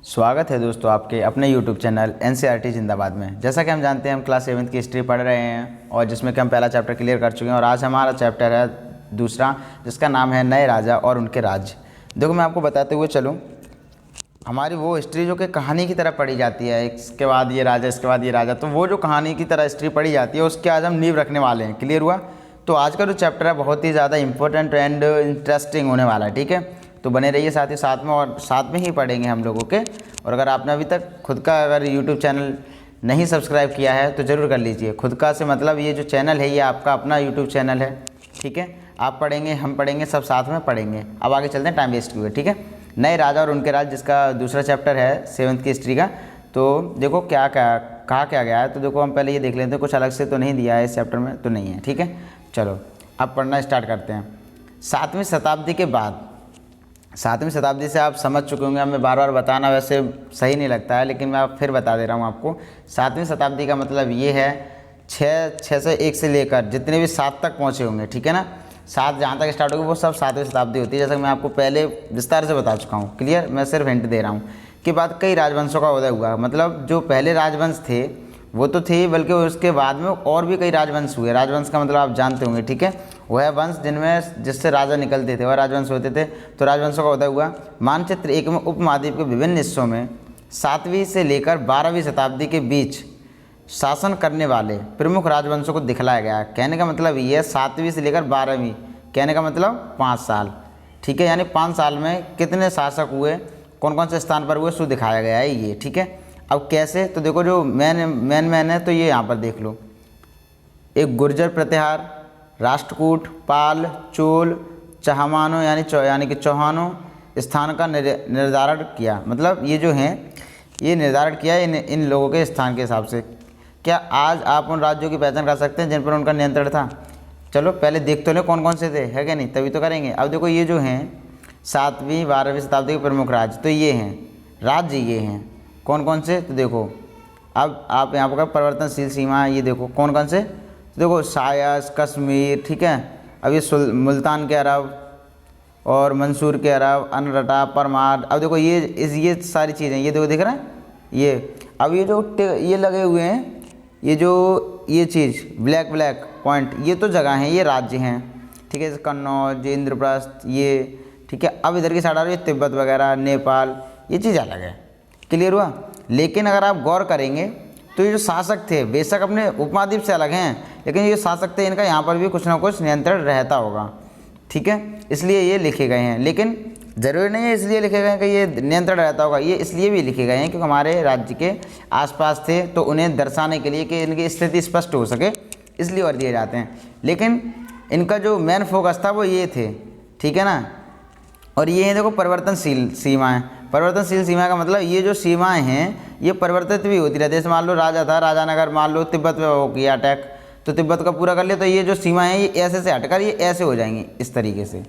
स्वागत है दोस्तों आपके अपने YouTube चैनल NCERT जिंदाबाद में। जैसा कि हम जानते हैं हम क्लास 7th की हिस्ट्री पढ़ रहे हैं और जिसमें कि हम पहला चैप्टर क्लियर कर चुके हैं और आज हमारा चैप्टर है दूसरा, जिसका नाम है नए राजा और उनके राज्य। देखो मैं आपको बताते हुए चलूँ, हमारी वो हिस्ट्री जो कि कहानी की तरह पढ़ी जाती है, इसके बाद ये राजा, इसके बाद ये राजा, तो वो जो कहानी की तरह हिस्ट्री पढ़ी जाती है उसके आज हम नींव रखने वाले हैं। क्लियर हुआ? तो आज का जो चैप्टर है बहुत ही ज़्यादा इंपॉर्टेंट एंड इंटरेस्टिंग होने वाला है। ठीक है, तो बने रहिए साथ ही साथ में, और साथ में ही पढ़ेंगे हम लोगों के। और अगर आपने अभी तक खुद का अगर यूट्यूब चैनल नहीं सब्सक्राइब किया है तो ज़रूर कर लीजिए। खुद का से मतलब ये जो चैनल है ये आपका अपना यूट्यूब चैनल है। ठीक है, आप पढ़ेंगे, हम पढ़ेंगे, सब साथ में पढ़ेंगे। अब आगे चलते हैं, टाइम वेस्ट हुए। ठीक है, नए राजा और उनके राज्य, जिसका दूसरा चैप्टर है 7th की हिस्ट्री का। तो देखो क्या क्या कहा क्या गया है, तो देखो हम पहले ये देख लेते हैं, कुछ अलग से तो नहीं दिया है इस चैप्टर में, तो नहीं है। ठीक है, चलो अब पढ़ना स्टार्ट करते हैं। 7वीं शताब्दी के बाद, 7वीं शताब्दी से आप समझ चुके होंगे, अब मैं बार बार बताना वैसे सही नहीं लगता है, लेकिन मैं फिर बता दे रहा हूँ आपको। 7वीं शताब्दी का मतलब ये है 6 से 1 से लेकर जितने भी 7 तक पहुँचे होंगे। ठीक है ना, 7 जहाँ तक स्टार्ट होगी वो सब 7वीं शताब्दी होती है, जैसा कि मैं आपको पहले विस्तार से बता चुका हूँ। क्लियर, मैं सिर्फ हिंट दे रहा हूँ कि बाद कई राजवंशों का उदय हुआ। मतलब जो पहले राजवंश थे वो तो थे, बल्कि उसके बाद में और भी कई राजवंश हुए। राजवंश का मतलब आप जानते होंगे। ठीक है, वह वंश जिनमें जिससे राजा निकलते थे वह राजवंश होते थे। तो राजवंशों का उदय हुआ। मानचित्र 1 में उपमहाद्वीप के विभिन्न हिस्सों में 7वीं से लेकर 12वीं शताब्दी के बीच शासन करने वाले प्रमुख राजवंशों को दिखलाया गया है। कहने का मतलब ये है 7वीं से लेकर 12वीं, कहने का मतलब 5 साल। ठीक है, यानी 5 साल में कितने शासक हुए, कौन कौन से स्थान पर हुए, सो दिखाया गया है ये। ठीक है, अब कैसे, तो देखो जो मैन है तो ये यहाँ पर देख लो। एक गुर्जर प्रतिहार, राष्ट्रकूट, पाल, चोल, चहमानों यानी कि चौहानों स्थान का निर्धारण किया। मतलब ये जो हैं ये निर्धारण किया इन लोगों के स्थान के हिसाब से। क्या आज आप उन राज्यों की पहचान कर सकते हैं जिन पर उनका नियंत्रण था? चलो पहले देख तो ले कौन कौन से थे, है क्या नहीं, तभी तो करेंगे। अब देखो ये जो हैं 7वीं 12वीं शताब्दी के प्रमुख राज्य, तो ये हैं राज्य, ये हैं कौन कौन से, तो देखो अब आप यहाँ पर परिवर्तनशील सीमा, ये देखो कौन कौन से, तो देखो सायस, कश्मीर, ठीक है, अब ये मुल्तान के अरब और मंसूर के अरब, अनरटा, परमार। अब देखो ये सारी चीज़ें, ये देखो दिख रहा है ये। अब ये जो ये लगे हुए हैं, ये चीज़ ब्लैक पॉइंट, ये तो जगह हैं, ये राज्य हैं। ठीक है, कन्नौज, इंद्रप्रस्थ, ये ठीक है। अब इधर की साइड आ रही है तिब्बत वगैरह, नेपाल, ये चीज़ अलग है। क्लियर हुआ? लेकिन अगर आप गौर करेंगे तो ये जो शासक थे बेशक अपने उपमहाद्वीप से अलग हैं, लेकिन ये शासक थे, इनका यहाँ पर भी कुछ ना कुछ नियंत्रण रहता होगा। ठीक है, इसलिए ये लिखे गए हैं। लेकिन ज़रूरी नहीं है इसलिए लिखे गए हैं कि ये नियंत्रण रहता होगा, ये इसलिए भी लिखे गए हैं क्योंकि हमारे राज्य के आसपास थे, तो उन्हें दर्शाने के लिए कि इनकी स्थिति स्पष्ट हो सके, इसलिए और दिए जाते हैं। लेकिन इनका जो मेन फोकस था वो ये थे। ठीक है ना, और ये हैं देखो परिवर्तनशील सीमाएँ। परिवर्तनशील सीमा का मतलब ये जो सीमाएं हैं ये परिवर्तित भी होती रहती है। जैसे मान लो राजा था, राजा ने अगर मान लो तिब्बत पे वो किया अटैक, तो तिब्बत का पूरा कर लिया, तो ये जो सीमाएं हैं ये ऐसे से हटकर ये ऐसे हो जाएंगी, इस तरीके से।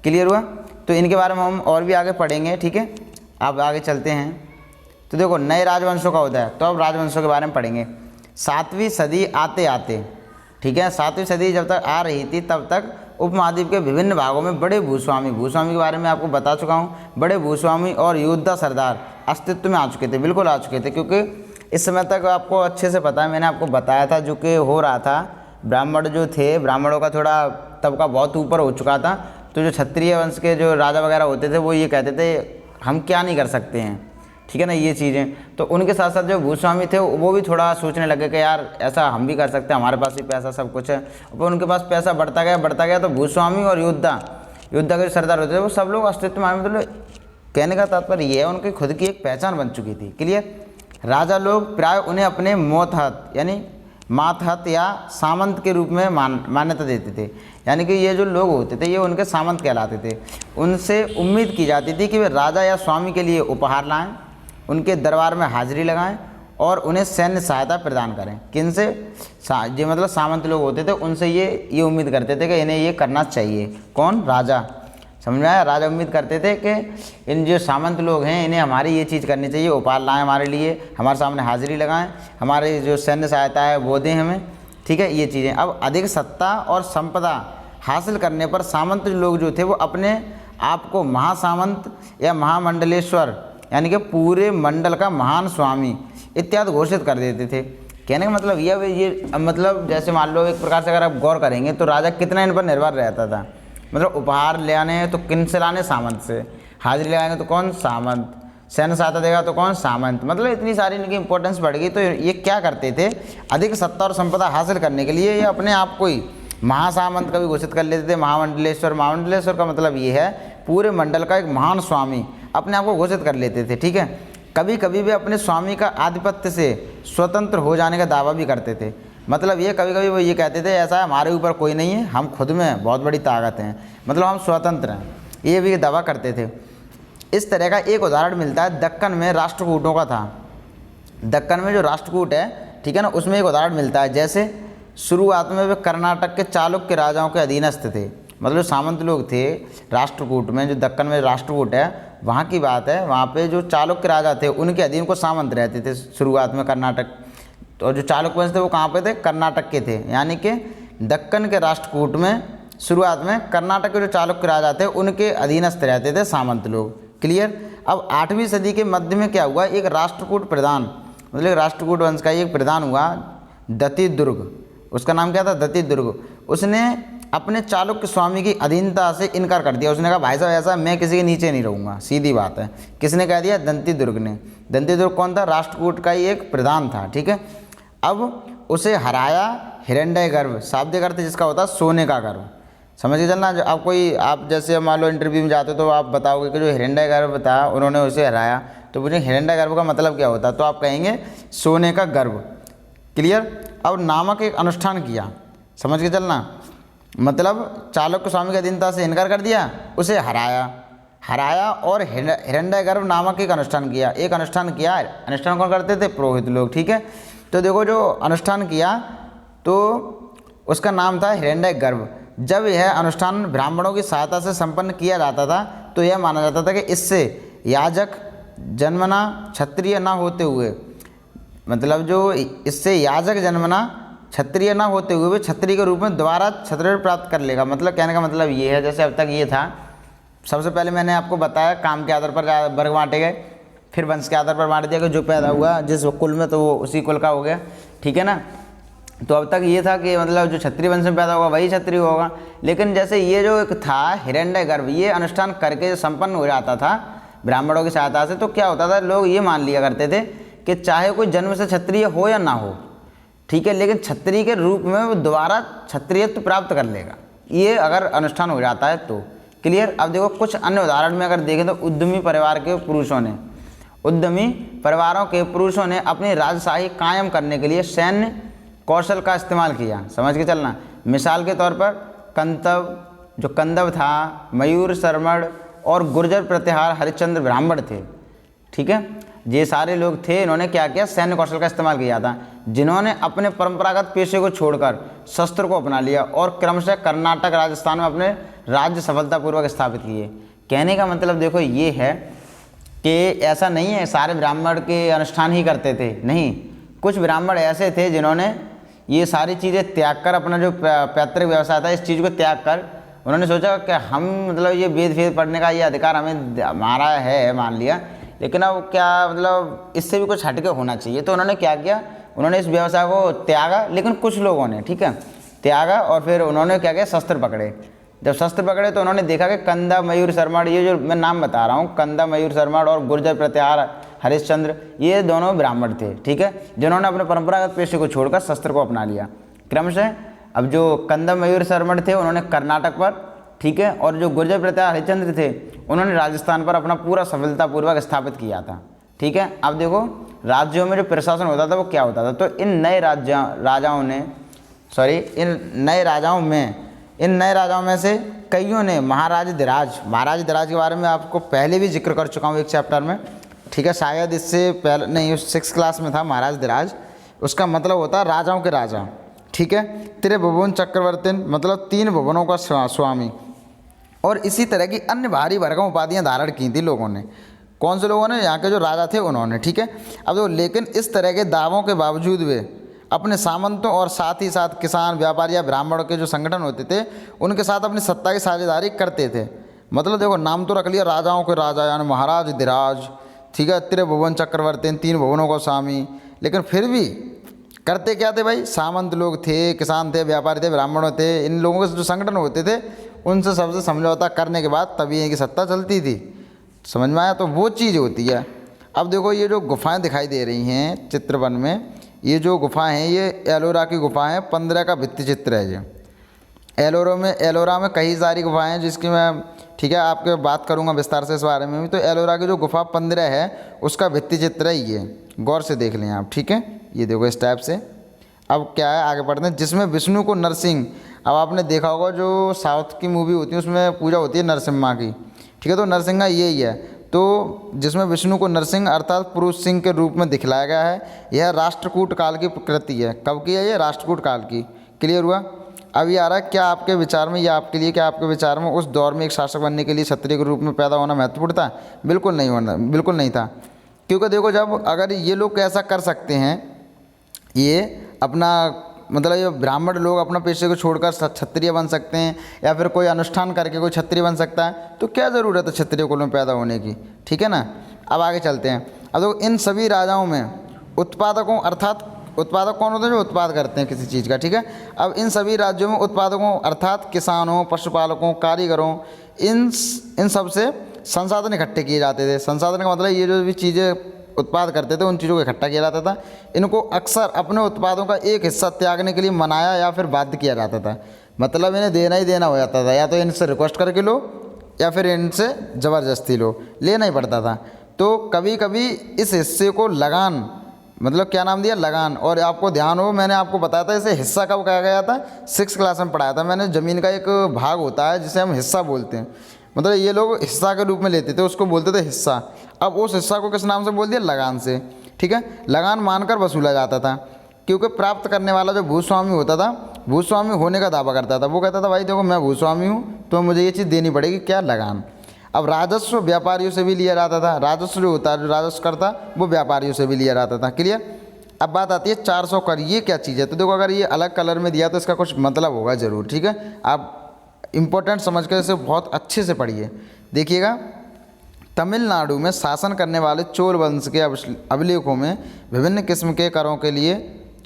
क्लियर हुआ? तो इनके बारे में हम और भी आगे पढ़ेंगे। ठीक है, अब आगे चलते हैं। तो देखो नए राजवंशों का होता है, तो अब राजवंशों के बारे में पढ़ेंगे। 7वीं सदी आते आते, ठीक है, 7वीं सदी जब तक आ रही थी तब तक उपमहाद्वीप के विभिन्न भागों में बड़े भूस्वामी के बारे में आपको बता चुका हूँ, बड़े भूस्वामी और योद्धा सरदार अस्तित्व में आ चुके थे, बिल्कुल आ चुके थे। क्योंकि इस समय तक आपको अच्छे से पता है, मैंने आपको बताया था जो कि हो रहा था, ब्राह्मण जो थे, ब्राह्मणों का थोड़ा तबका बहुत ऊपर हो चुका था। तो जो क्षत्रिय वंश के जो राजा वगैरह होते थे वो ये कहते थे हम क्या नहीं कर सकते हैं। ठीक है ना, ये चीज़ें। तो उनके साथ साथ जो भूस्वामी थे वो भी थोड़ा सोचने लगे कि यार ऐसा हम भी कर सकते हैं, हमारे पास भी पैसा सब कुछ है। और उनके पास पैसा बढ़ता गया, तो भूस्वामी और योद्धा के जो सरदार होते थे वो सब लोग अस्तित्व में। मतलब कहने का तात्पर्य ये है उनकी खुद की एक पहचान बन चुकी थी। क्लियर? राजा लोग प्राय उन्हें अपने मोतहत यानी मातहत या सामंत के रूप में मान्यता देते थे। यानी कि ये जो लोग होते थे ये उनके सामंत कहलाते थे। उनसे उम्मीद की जाती थी कि वे राजा या स्वामी के लिए उपहार लाएं, उनके दरबार में हाजिरी लगाएं और उन्हें सैन्य सहायता प्रदान करें। किनसे? जो मतलब सामंत लोग होते थे उनसे ये उम्मीद करते थे कि इन्हें ये करना चाहिए। कौन? राजा। समझ में आया? राजा उम्मीद करते थे कि इन जो सामंत लोग हैं इन्हें हमारी ये चीज़ करनी चाहिए, उपहार लाएं हमारे लिए, हमारे सामने हाजिरी लगाएं, हमारी जो सैन्य सहायता है वो दें हमें। ठीक है, ये चीज़ें। अब अधिक सत्ता और संपदा हासिल करने पर सामंत लोग जो थे वो अपने आप को महासामंत या महामंडलेश्वर यानी कि पूरे मंडल का महान स्वामी इत्यादि घोषित कर देते थे। कहने का मतलब ये मतलब जैसे मान लो एक प्रकार से अगर आप गौर करेंगे तो राजा कितना इन पर निर्भर रहता था। मतलब उपहार ले आने तो किन से लाने, सामंत से। हाजिरी लगाएंगे तो कौन, सामंत। सैन्य सहायता देगा तो कौन, सामंत। मतलब इतनी सारी इनकी इंपॉर्टेंस बढ़ गई। तो ये क्या करते थे, अधिक सत्ता और संपदा हासिल करने के लिए ये अपने आप को ही महासामंत का भी घोषित कर लेते थे, महामंडलेश्वर। महामंडलेश्वर का मतलब ये है पूरे मंडल का एक महान स्वामी अपने आप को घोषित कर लेते थे, ठीक है। कभी कभी वे अपने स्वामी का आधिपत्य से स्वतंत्र हो जाने का दावा भी करते थे। मतलब ये कभी कभी वो ये कहते थे ऐसा है हमारे ऊपर कोई नहीं है, हम खुद में बहुत बड़ी ताकत हैं, मतलब हम स्वतंत्र हैं, ये भी दावा करते थे। इस तरह का एक उदाहरण मिलता है दक्कन में राष्ट्रकूटों का था। दक्कन में जो राष्ट्रकूट है, ठीक है ना, उसमें एक उदाहरण मिलता है। जैसे शुरुआत में वे कर्नाटक के चालुक्य राजाओं के अधीनस्थ थे। मतलब जो सामंत लोग थे राष्ट्रकूट में, जो दक्कन में राष्ट्रकूट है वहाँ की बात है, वहाँ पे जो चालुक्य राजा थे उनके अधीन को सामंत रहते थे शुरुआत में कर्नाटक। तो जो चालुक्य वंश थे वो कहाँ पे थे, कर्नाटक के थे। यानी कि दक्कन के राष्ट्रकूट में शुरुआत में कर्नाटक के जो चालुक्य राजा थे उनके अधीनस्थ रहते थे सामंत लोग। क्लियर। अब 8वीं सदी के मध्य में क्या हुआ, एक राष्ट्रकूट प्रधान, मतलब राष्ट्रकूट वंश का एक प्रधान हुआ दत्तिदुर्ग। उसका नाम क्या था, दत्तिदुर्ग। उसने अपने चालुक्य स्वामी की अधीनता से इनकार कर दिया। उसने कहा भाई साहब ऐसा मैं किसी के नीचे नहीं रहूँगा, सीधी बात है। किसने कह दिया, दत्तिदुर्ग ने। दत्तिदुर्ग कौन था, राष्ट्रकूट का ही एक प्रधान था, ठीक है। अब उसे हराया हिरण्यगर्भ, शाब्दिक अर्थ जिसका होता है सोने का गर्भ। समझ के चलना। जो आप जैसे मान लो इंटरव्यू में जाते हो तो आप बताओगे कि जो हिरण्यगर्भ था उन्होंने उसे हराया, तो मुझे हिरण्यगर्भ का मतलब क्या होता है, तो आप कहेंगे सोने का गर्भ। क्लियर। अब नामक एक अनुष्ठान किया, समझ के चलना। मतलब चालुक्य स्वामी की अधीनता से इनकार कर दिया, उसे हराया और हिरण्यगर्भ नामक एक अनुष्ठान किया। एक अनुष्ठान किया, अनुष्ठान कौन करते थे, पुरोहित लोग, ठीक है। तो देखो जो अनुष्ठान किया तो उसका नाम था हिरण्यगर्भ। जब यह अनुष्ठान ब्राह्मणों की सहायता से संपन्न किया जाता था तो यह माना जाता था कि इससे याजक जन्मना क्षत्रिय ना होते हुए, मतलब जो इससे याजक जन्मना क्षत्रिय ना होते हुए वे क्षत्रिय के रूप में दोबारा क्षत्रिय प्राप्त कर लेगा। मतलब कहने का मतलब ये है, जैसे अब तक ये था, सबसे पहले मैंने आपको बताया काम के आधार पर वर्ग बांटे गए, फिर वंश के आधार पर बांट दिया कि जो पैदा हुआ जिस कुल में तो वो उसी कुल का हो गया, ठीक है ना। तो अब तक ये था कि मतलब जो क्षत्रिय वंश में पैदा होगा वही क्षत्रिय होगा। लेकिन जैसे ये जो एक था हिरण्यगर्भ, ये अनुष्ठान करके संपन्न हो जाता था ब्राह्मणों की सहायता से, तो क्या होता था, लोग ये मान लिया करते थे कि चाहे कोई जन्म से क्षत्रिय हो या ना हो, ठीक है, लेकिन क्षत्रिय के रूप में वो दोबारा क्षत्रियत्व प्राप्त कर लेगा, ये अगर अनुष्ठान हो जाता है तो। क्लियर। अब देखो कुछ अन्य उदाहरण में अगर देखें तो उद्यमी परिवार के पुरुषों ने, उद्यमी परिवारों के पुरुषों ने अपनी राजशाही कायम करने के लिए सैन्य कौशल का इस्तेमाल किया। समझ के चलना। मिसाल के तौर पर कंदव था, मयूर शर्मण और गुर्जर प्रतिहार हरिश्चंद्र ब्राह्मण थे, ठीक है। ये सारे लोग थे, इन्होंने क्या किया, सैन्य कौशल का इस्तेमाल किया था, जिन्होंने अपने परंपरागत पेशे को छोड़कर शस्त्र को अपना लिया और क्रमशः कर्नाटक राजस्थान में अपने राज्य सफलतापूर्वक स्थापित किए। कहने का मतलब देखो ये है कि ऐसा नहीं है सारे ब्राह्मण के अनुष्ठान ही करते थे, नहीं, कुछ ब्राह्मण ऐसे थे जिन्होंने ये सारी चीज़ें त्याग कर, अपना जो पैतृक व्यवसाय था इस चीज़ को त्याग कर उन्होंने सोचा कि हम मतलब ये वेद वेद पढ़ने का ये अधिकार हमारा है, मान लिया, लेकिन अब क्या मतलब इससे भी कुछ हटके होना चाहिए। तो उन्होंने क्या किया, उन्होंने इस व्यवसाय को त्यागा, लेकिन कुछ लोगों ने, ठीक है, त्यागा और फिर उन्होंने क्या किया, शस्त्र पकड़े। जब शस्त्र पकड़े तो उन्होंने देखा कि कंदा मयूर शर्मण, ये जो मैं नाम बता रहा हूँ, कंदा मयूर शर्मण और गुर्जर प्रतिहार हरिश्चंद्र, ये दोनों ब्राह्मण थे, ठीक है, जिन्होंने अपने परंपरागत पेशे को छोड़कर शस्त्र को अपना लिया क्रमशः। अब जो कंदा मयूर शर्मण थे उन्होंने कर्नाटक पर, ठीक है, और जो गुर्जर प्रतिहार हरिश्चंद्र थे उन्होंने राजस्थान पर अपना पूरा सफलतापूर्वक स्थापित किया था, ठीक है। अब देखो राज्यों में जो प्रशासन होता था वो क्या होता था, तो इन नए राजाओं में से कईयों ने महाराज धीराज के बारे में आपको पहले भी जिक्र कर चुका हूँ एक चैप्टर में, ठीक है, शायद इससे पहले नहीं, 6th क्लास में था महाराज धीराज। उसका मतलब होता है राजाओं के राजा, ठीक है। त्रिभुवन चक्रवर्तीन मतलब 3 भुवनों का स्वामी, और इसी तरह की अन्य भारी भरकम उपाधियाँ धारण की थी लोगों ने। कौन से लोगों ने, यहाँ के जो राजा थे उन्होंने, ठीक है। अब देखो लेकिन इस तरह के दावों के बावजूद वे अपने सामंतों और साथ ही साथ किसान, व्यापारी या ब्राह्मणों के जो संगठन होते थे उनके साथ अपनी सत्ता की साझेदारी करते थे। मतलब देखो नाम तो रख लिया राजाओं के राजा यानी महाराज धीराज, ठीक है, त्रिभुवन चक्रवर्ती, इन 3 भुवनों का स्वामी। लेकिन फिर भी करते क्या थे भाई, सामंत लोग थे, किसान थे, व्यापारी थे, ब्राह्मण थे, इन लोगों के जो संगठन होते थे उनसे सबसे समझौता करने के बाद तभी इनकी सत्ता चलती थी। समझ में आया? तो वो चीज़ होती है। अब देखो ये जो गुफाएं दिखाई दे रही हैं चित्रवन में, ये जो गुफाएं हैं ये एलोरा की गुफाएं हैं। 15 का भित्ति चित्र है ये। एलोरा में कई सारी गुफाएं हैं जिसकी मैं, ठीक है, आपके बात करूंगा विस्तार से इस बारे में भी। तो एलोरा की जो गुफा 15 है उसका भित्ति चित्र है ये, गौर से देख लें आप, ठीक है। ये देखो इस टाइप से। अब क्या है, आगे बढ़ते हैं। जिसमें विष्णु को नरसिंह, अब आपने देखा होगा जो साउथ की मूवी होती है उसमें पूजा होती है नरसिम्हा की, ठीक है, तो नरसिंहा यही है। तो जिसमें विष्णु को नरसिंह अर्थात पुरुष सिंह के रूप में दिखलाया गया है। यह राष्ट्रकूट काल की प्रकृति है। कब की है ये? राष्ट्रकूट काल की। क्लियर हुआ? अब ये आ रहा है, क्या आपके विचार में, या आपके लिए क्या आपके विचार में उस दौर में एक शासक बनने के लिए क्षत्रिय के रूप में पैदा होना महत्वपूर्ण था? बिल्कुल नहीं होना, बिल्कुल नहीं था। क्योंकि देखो, जब अगर ये लोग ऐसा कर सकते हैं, ये अपना मतलब ये ब्राह्मण लोग अपना पेशे को छोड़कर क्षत्रिय बन सकते हैं, या फिर कोई अनुष्ठान करके कोई क्षत्रिय बन सकता है, तो क्या ज़रूरत है क्षत्रिय कुल में पैदा होने की? ठीक है ना। अब आगे चलते हैं। अब देखो इन सभी राजाओं में उत्पादकों, अर्थात उत्पादक कौन होते हैं? जो उत्पाद करते हैं किसी चीज़ का, ठीक है। अब इन सभी राज्यों में उत्पादकों अर्थात किसानों, पशुपालकों, कारीगरों, इन सब से संसाधन इकट्ठे किए जाते थे। संसाधन का मतलब ये जो भी चीज़ें उत्पाद करते थे उन चीज़ों को इकट्ठा किया जाता था। इनको अक्सर अपने उत्पादों का एक हिस्सा त्यागने के लिए मनाया या फिर बाध्य किया जाता था। मतलब इन्हें देना ही देना हो जाता था, या तो इनसे रिक्वेस्ट करके लो या फिर इनसे ज़बरदस्ती लो, लेना ही पड़ता था। तो कभी कभी इस हिस्से को लगान, मतलब क्या नाम दिया? लगान। और आपको ध्यान हो, मैंने आपको बताया था इसे हिस्सा कब कहा गया था? 6 क्लास में पढ़ाया था मैंने। ज़मीन का एक भाग होता है जिसे हम हिस्सा बोलते हैं, मतलब ये लोग हिस्सा के रूप में लेते थे, उसको बोलते थे हिस्सा। अब उस हिस्सा को किस नाम से बोल दिया? लगान से, ठीक है। लगान मानकर वसूला जाता था, क्योंकि प्राप्त करने वाला जो भूस्वामी होता था, भूस्वामी होने का दावा करता था। वो कहता था भाई देखो मैं भूस्वामी हूँ तो मुझे ये चीज़ देनी पड़ेगी, क्या? लगान। अब राजस्व व्यापारियों से भी लिया जाता था। राजस्व जो होता है, जो राजस्व करता, वो व्यापारियों से भी लिया जाता था। क्लियर? अब बात आती है 400 कर। ये क्या चीज़ है? तो देखो अगर ये अलग कलर में दिया तो इसका कुछ मतलब होगा ज़रूर, ठीक है। आप इम्पोर्टेंट समझ कर इसे बहुत अच्छे से पढ़िए। देखिएगा, तमिलनाडु में शासन करने वाले चोल वंश के अभिलेखों में विभिन्न किस्म के करों के लिए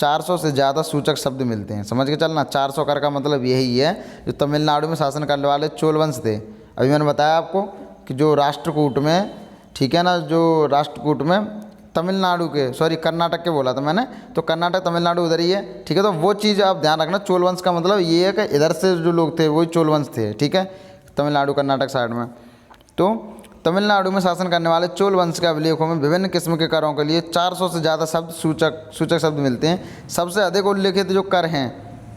400 से ज़्यादा सूचक शब्द मिलते हैं। समझ के चलना, 400 कर का मतलब यही है जो तमिलनाडु में शासन करने वाले चोल वंश थे। अभी मैंने बताया आपको कि जो राष्ट्रकूट में, ठीक है ना, जो राष्ट्रकूट में तमिलनाडु के, सॉरी कर्नाटक के बोला था मैंने, तो कर्नाटक तमिलनाडु उधर ही है, ठीक है। तो वो चीज़ आप ध्यान रखना, चोल वंश का मतलब ये है कि इधर से जो लोग थे वही चोल वंश थे, ठीक है, तमिलनाडु कर्नाटक साइड में। तो तमिलनाडु में शासन करने वाले चोल वंश के अभिलेखों में विभिन्न किस्म के करों के लिए 400 से ज़्यादा सूचक शब्द मिलते हैं। सबसे अधिक उल्लेखित जो कर हैं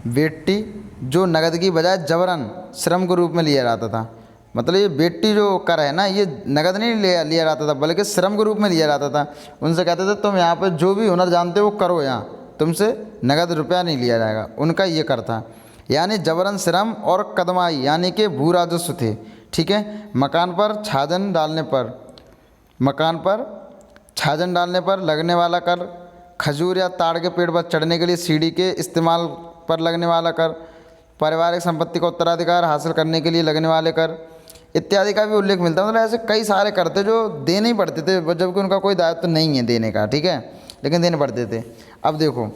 वेट्टी, जो नगद की बजाय जबरन श्रम के रूप में लिया जाता था। मतलब ये बेटी जो कर है ना, ये नगद नहीं लिया जाता था, बल्कि श्रम के रूप में लिया जाता था। उनसे कहते थे तुम यहाँ पर जो भी हुनर जानते हो वो करो, यहाँ तुमसे नगद रुपया नहीं लिया जाएगा। उनका ये कर था, यानी जबरन श्रम और कदमाई यानी कि भू राजस्व थे, ठीक है। मकान पर छाजन डालने पर लगने वाला कर, खजूर या ताड़ के पेड़ पर चढ़ने के लिए सीढ़ी के इस्तेमाल पर लगने वाला कर, पारिवारिक संपत्ति का उत्तराधिकार हासिल करने के लिए लगने वाले कर इत्यादि का भी उल्लेख मिलता है। मतलब ऐसे कई सारे कर थे जो देने ही पड़ते थे, जबकि उनका कोई दायित्व तो नहीं है देने का, ठीक है, लेकिन देने पड़ते थे। अब देखो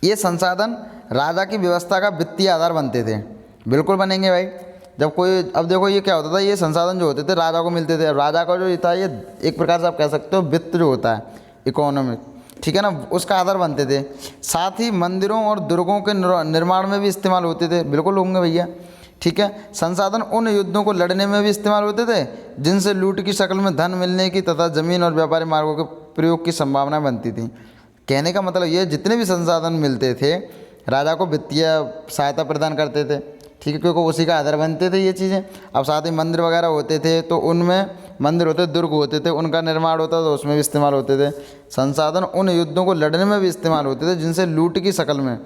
ये संसाधन राजा की व्यवस्था का वित्तीय आधार बनते थे। बिल्कुल बनेंगे भाई। जब कोई, अब देखो ये क्या होता था, ये संसाधन जो होते थे राजा को मिलते थे। अब राजा का जो था, ये एक प्रकार से आप कह सकते हो वित्त जो होता है, इकोनॉमिक, ठीक है ना, उसका आधार बनते थे। साथ ही मंदिरों और दुर्गों के निर्माण में भी इस्तेमाल होते थे। बिल्कुल होंगे भैया, ठीक है। संसाधन उन युद्धों को लड़ने में भी इस्तेमाल होते थे जिनसे लूट की शक्ल में धन मिलने की तथा जमीन और व्यापारी मार्गों के प्रयोग की संभावना बनती थी। कहने का मतलब ये, जितने भी संसाधन मिलते थे राजा को वित्तीय सहायता प्रदान करते थे, ठीक है, क्योंकि उसी का आधार बनते थे ये चीज़ें। अब साथ ही मंदिर वगैरह होते थे तो उनमें मंदिर होते, दुर्ग होते थे, उनका निर्माण होता था, उसमें भी इस्तेमाल होते थे। संसाधन उन युद्धों को लड़ने में भी इस्तेमाल होते थे जिनसे लूट की शक्ल में,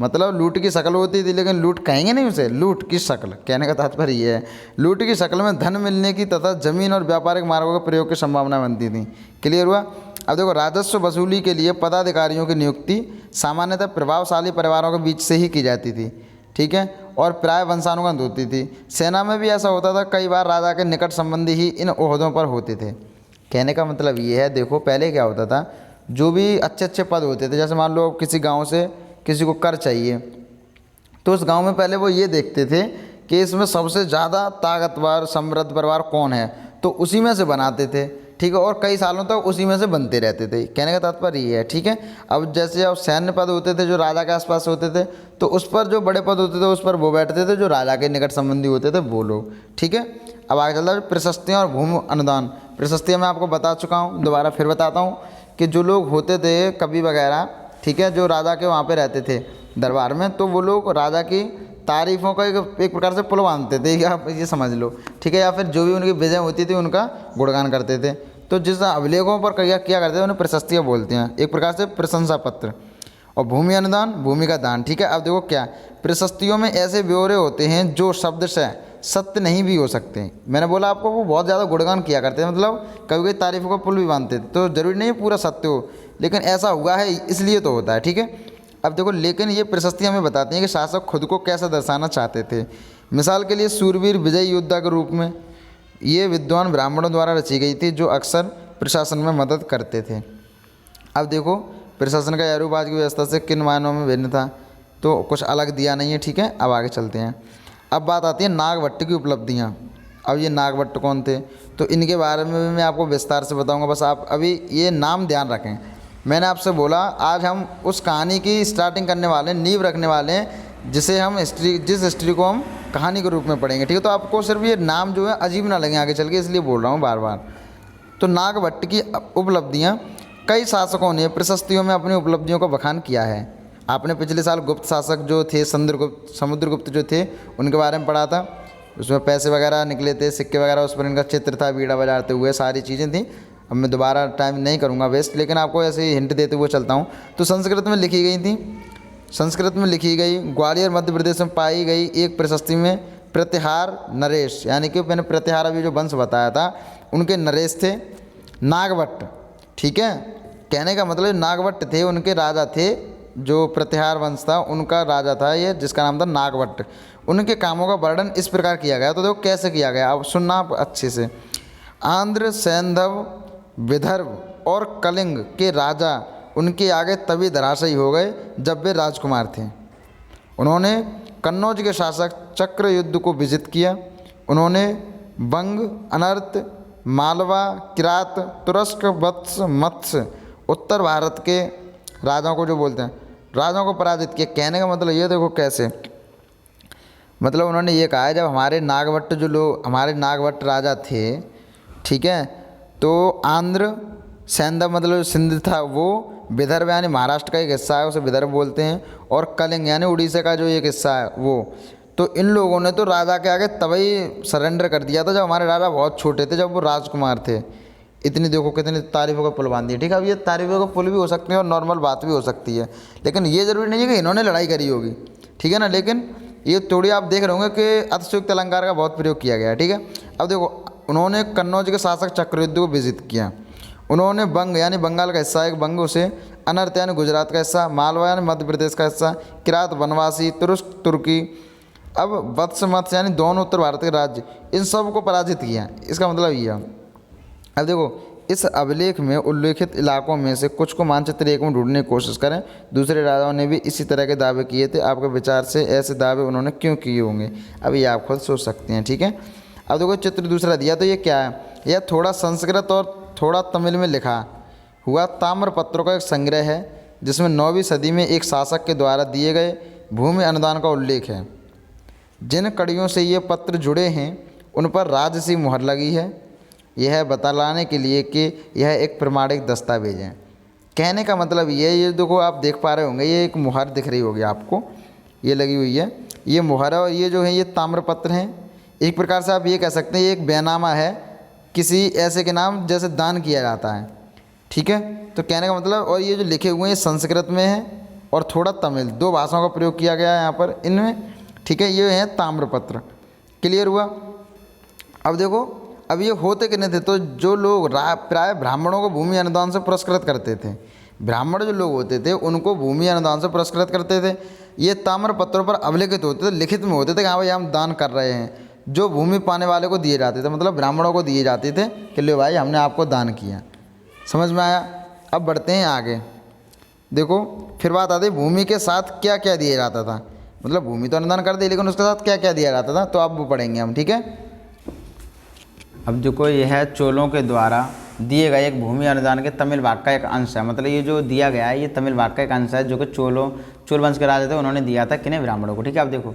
मतलब लूट की शक्ल होती थी, लेकिन लूट कहेंगे नहीं उसे, लूट की शक्ल, कहने का तात्पर्य ये है, लूट की शक्ल में धन मिलने की तथा जमीन और व्यापारिक मार्गों के प्रयोग की संभावना बनती थी। क्लियर हुआ? अब देखो, राजस्व वसूली के लिए पदाधिकारियों की नियुक्ति सामान्यतः प्रभावशाली परिवारों के बीच से ही की जाती थी, ठीक है, और प्राय वंशानुगत होती थी। सेना में भी ऐसा होता था, कई बार राजा के निकट संबंधी ही इन ओहदों पर होते थे। कहने का मतलब ये है, देखो पहले क्या होता था, जो भी अच्छे अच्छे पद होते थे, जैसे मान लो किसी गांव से किसी को कर चाहिए, तो उस गांव में पहले वो ये देखते थे कि इसमें सबसे ज़्यादा ताकतवर समृद्ध परिवार कौन है, तो उसी में से बनाते थे। ठीक है, और कई सालों तक उसी में से बनते रहते थे। कहने का तात्पर्य ये है। ठीक है, अब जैसे अब सैन्य पद होते थे जो राजा के आसपास होते थे, तो उस पर जो बड़े पद होते थे उस पर वो बैठते थे जो राजा के निकट संबंधी होते थे वो लोग। ठीक है, अब आगे चलता है प्रशस्तियाँ और भूमि अनुदान। प्रशस्तियाँ मैं आपको बता चुका हूँ, दोबारा फिर बताता हूँ कि जो लोग होते थे कवि वगैरह, ठीक है, जो राजा के वहाँ पे रहते थे दरबार में, तो वो लोग राजा की तारीफ़ों का एक प्रकार से पुल बांधते थे, या आप ये समझ लो। ठीक है, या फिर जो भी उनकी विजय होती थी उनका गुणगान करते थे। तो जिस अभिलेखों पर क्या करते हैं उन्हें प्रशस्तियाँ बोलते हैं, एक प्रकार से प्रशंसा पत्र। और भूमि अनुदान, भूमि का दान। ठीक है, अब देखो क्या, प्रशस्तियों में ऐसे ब्यौरे होते हैं जो शब्द से सत्य नहीं भी हो सकते। मैंने बोला आपको वो बहुत ज़्यादा गुणगान किया करते हैं, मतलब कभी कभी तारीफ़ों का पुल भी बांधते थे, तो ज़रूरी नहीं है पूरा सत्य हो, लेकिन ऐसा हुआ है इसलिए तो होता है। ठीक है, अब देखो लेकिन ये प्रशस्ति हमें बताती हैं कि शासक खुद को कैसे दर्शाना चाहते थे। मिसाल के लिए सूरवीर विजय योद्धा के रूप में ये विद्वान ब्राह्मणों द्वारा रची गई थी जो अक्सर प्रशासन में मदद करते थे। अब देखो प्रशासन का रूप आज की व्यवस्था से किन मायनों में भिन्न था, तो कुछ अलग दिया नहीं है। ठीक है, अब आगे चलते हैं। अब बात आती है नागभट्ट की उपलब्धियाँ। अब ये नागभट्ट कौन थे, तो इनके बारे में भी मैं आपको विस्तार से बताऊंगा, बस आप अभी ये नाम ध्यान रखें। मैंने आपसे बोला आज हम उस कहानी की स्टार्टिंग करने वाले हैं, नींव रखने वाले हैं, जिस हिस्ट्री को हम कहानी के रूप में पढ़ेंगे। ठीक है, तो आपको सिर्फ ये नाम जो है अजीब ना लगे आगे चल के, इसलिए बोल रहा हूँ बार बार। तो नागभट्ट की उपलब्धियाँ, कई शासकों ने प्रशस्तियों में अपनी उपलब्धियों का बखान किया है। आपने पिछले साल गुप्त शासक जो थे समुद्रगुप्त जो थे उनके बारे में पढ़ा था, उसमें पैसे वगैरह निकले थे, सिक्के वगैरह, उस पर इनका चित्र था, बीड़ा बजाते हुए, सारी चीज़ें थी। अब मैं दोबारा टाइम नहीं करूँगा वेस्ट, लेकिन आपको ऐसे ही हिंट देते हुए चलता हूँ। तो संस्कृत में लिखी गई थी, संस्कृत में लिखी गई ग्वालियर मध्य प्रदेश में पाई गई एक प्रशस्ति में प्रतिहार नरेश, यानी कि मैंने प्रतिहार अभी जो वंश बताया था उनके नरेश थे नागभट्ट। ठीक है, कहने का मतलब नागभट्ट थे, उनके राजा थे, जो प्रतिहार वंश था उनका राजा था ये, जिसका नाम था नागभट्ट। उनके कामों का वर्णन इस प्रकार किया गया, तो देखो कैसे किया गया, अब सुनना आप अच्छे से। आंध्र, सैंधव, विदर्भ और कलिंग के राजा उनके आगे तभी धराशायी हो गए जब वे राजकुमार थे। उन्होंने कन्नौज के शासक चक्रयुद्ध को विजित किया। उन्होंने बंग, अनर्त, मालवा, किरात, तुरस्क, वत्स, मत्स्य, उत्तर भारत के राजाओं को जो बोलते हैं राजाओं को पराजित किया। कहने का मतलब ये देखो कैसे, मतलब उन्होंने ये कहा है जब हमारे नागभट्ट राजा थे, ठीक है, तो आंध्र, सैंधव मतलब सिंध था वो, विदर्भ यानी महाराष्ट्र का एक हिस्सा है उसे विदर्भ बोलते हैं, और कलिंग यानी उड़ीसा का जो एक हिस्सा है वो, तो इन लोगों ने तो राजा के आगे तभी सरेंडर कर दिया था जब हमारे राजा बहुत छोटे थे, जब वो राजकुमार थे। इतनी देखो कितनी तारीफ़ों का पुल बांध दिया। ठीक है, अब ये तारीफ़ों का पुल भी हो सकते हैं और नॉर्मल बात भी हो सकती है, लेकिन ये ज़रूरी नहीं है कि इन्होंने लड़ाई करी होगी। ठीक है ना, लेकिन ये थोड़ी आप देख रहे होंगे कि अतिशयोक्त अलंकार का बहुत प्रयोग किया गया है। ठीक है, अब देखो उन्होंने कन्नौज के शासक चक्रयुद्ध को विजित किया। उन्होंने बंग यानी बंगाल का हिस्सा एक बंग, उसे अनर्त यानी गुजरात का हिस्सा, मालवा यानी मध्य प्रदेश का हिस्सा, किरात वनवासी, तुरुष्क तुर्की, अब वत्स मत्स्य यानी दोनों उत्तर भारत के राज्य, इन सब को पराजित किया। इसका मतलब ये है। अब देखो इस अभिलेख में उल्लेखित इलाकों में से कुछ को मानचित्र एक में ढूंढने की कोशिश करें। दूसरे राजाओं ने भी इसी तरह के दावे किए थे, आपके विचार से ऐसे दावे उन्होंने क्यों किए होंगे, अब ये आप खुद सोच सकते हैं। ठीक है, अब देखो चित्र दूसरा दिया, तो ये क्या है, यह थोड़ा संस्कृत और थोड़ा तमिल में लिखा हुआ ताम्र पत्रों का एक संग्रह है, जिसमें 9वीं सदी में एक शासक के द्वारा दिए गए भूमि अनुदान का उल्लेख है। जिन कड़ियों से ये पत्र जुड़े हैं उन पर राजसी मुहर लगी है, यह बतलाने के लिए कि यह एक प्रमाणिक दस्तावेज है। कहने का मतलब ये देखो आप देख पा रहे होंगे, ये एक मुहर दिख रही होगी आपको, ये लगी हुई है, ये मुहर है, और ये जो है ये ताम्रपत्र हैं। एक प्रकार से आप ये कह सकते हैं ये एक बैनामा है किसी ऐसे के नाम जैसे दान किया जाता है। ठीक है, तो कहने का मतलब, और ये जो लिखे हुए हैं संस्कृत में है और थोड़ा तमिल, दो भाषाओं का प्रयोग किया गया है यहाँ पर इनमें। ठीक है, ये है ताम्रपत्र। क्लियर हुआ। अब देखो अब ये होते कितने थे, तो जो लोग प्राय ब्राह्मणों को भूमि अनुदान से पुरस्कृत करते थे, ब्राह्मण जो लोग होते थे उनको भूमि अनुदान से पुरस्कृत करते थे। ये ताम्रपत्रों पर अभिलिखित होते थे, लिखित में होते थे कि हाँ भाई हम दान कर रहे हैं। जो भूमि पाने वाले को दिए जाते थे, मतलब ब्राह्मणों को दिए जाते थे कि लो भाई हमने आपको दान किया। समझ में आया। अब बढ़ते हैं आगे। देखो फिर बात आती है भूमि के साथ क्या क्या दिया जाता था, मतलब भूमि तो अनुदान कर दी लेकिन उसके साथ क्या क्या दिया जाता था, तो अब वो पढ़ेंगे हम, ठीक है। अब देखो यह है चोलों के द्वारा दिए गए एक भूमि अनुदान के तमिल भाग का एक अंश है, मतलब ये जो दिया गया है ये तमिल भाग का एक अंश है जो कि चोल वंश के राजा थे उन्होंने दिया था किन्हें, ब्राह्मणों को, ठीक है। अब देखो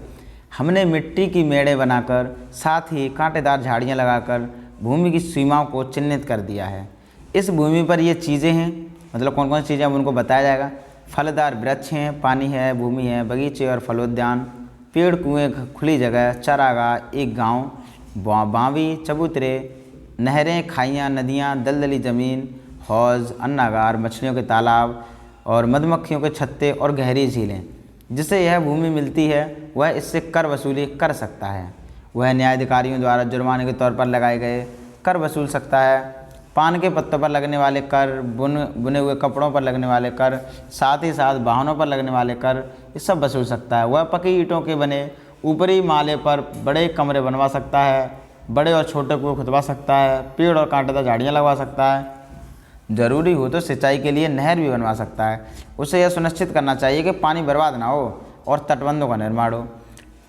हमने मिट्टी की मेड़ें बनाकर साथ ही कांटेदार झाड़ियाँ लगाकर भूमि की सीमाओं को चिन्हित कर दिया है। इस भूमि पर ये चीज़ें हैं, मतलब कौन कौन सी चीज़ें हैं उनको बताया जाएगा। फलदार वृक्ष हैं, पानी है, भूमि है, बगीचे और फलोद्यान, पेड़, कुएँ, खुली जगह, चारागाह, एक गाँव, बावी, चबूतरे, नहरें, खाइयाँ, नदियाँ, दलदली ज़मीन, हौज़, अन्नागार, मछलियों के तालाब और मधुमक्खियों के छत्ते और गहरी झीलें। जिसे यह भूमि मिलती है वह इससे कर वसूली कर सकता है। वह न्यायाधिकारियों द्वारा जुर्माने के तौर पर लगाए गए कर वसूल सकता है। पान के पत्तों पर लगने वाले कर, बुने हुए कपड़ों पर लगने वाले कर, साथ ही साथ वाहनों पर लगने वाले कर, ये सब वसूल सकता है। वह पकी ईंटों के बने ऊपरी माले पर बड़े कमरे बनवा सकता है, बड़े और छोटे कुएं खुदवा सकता है, पेड़ और कांटेदार झाड़ियाँ लगवा सकता है, ज़रूरी हो तो सिंचाई के लिए नहर भी बनवा सकता है। उसे यह सुनिश्चित करना चाहिए कि पानी बर्बाद ना हो और तटबंधों का निर्माण हो।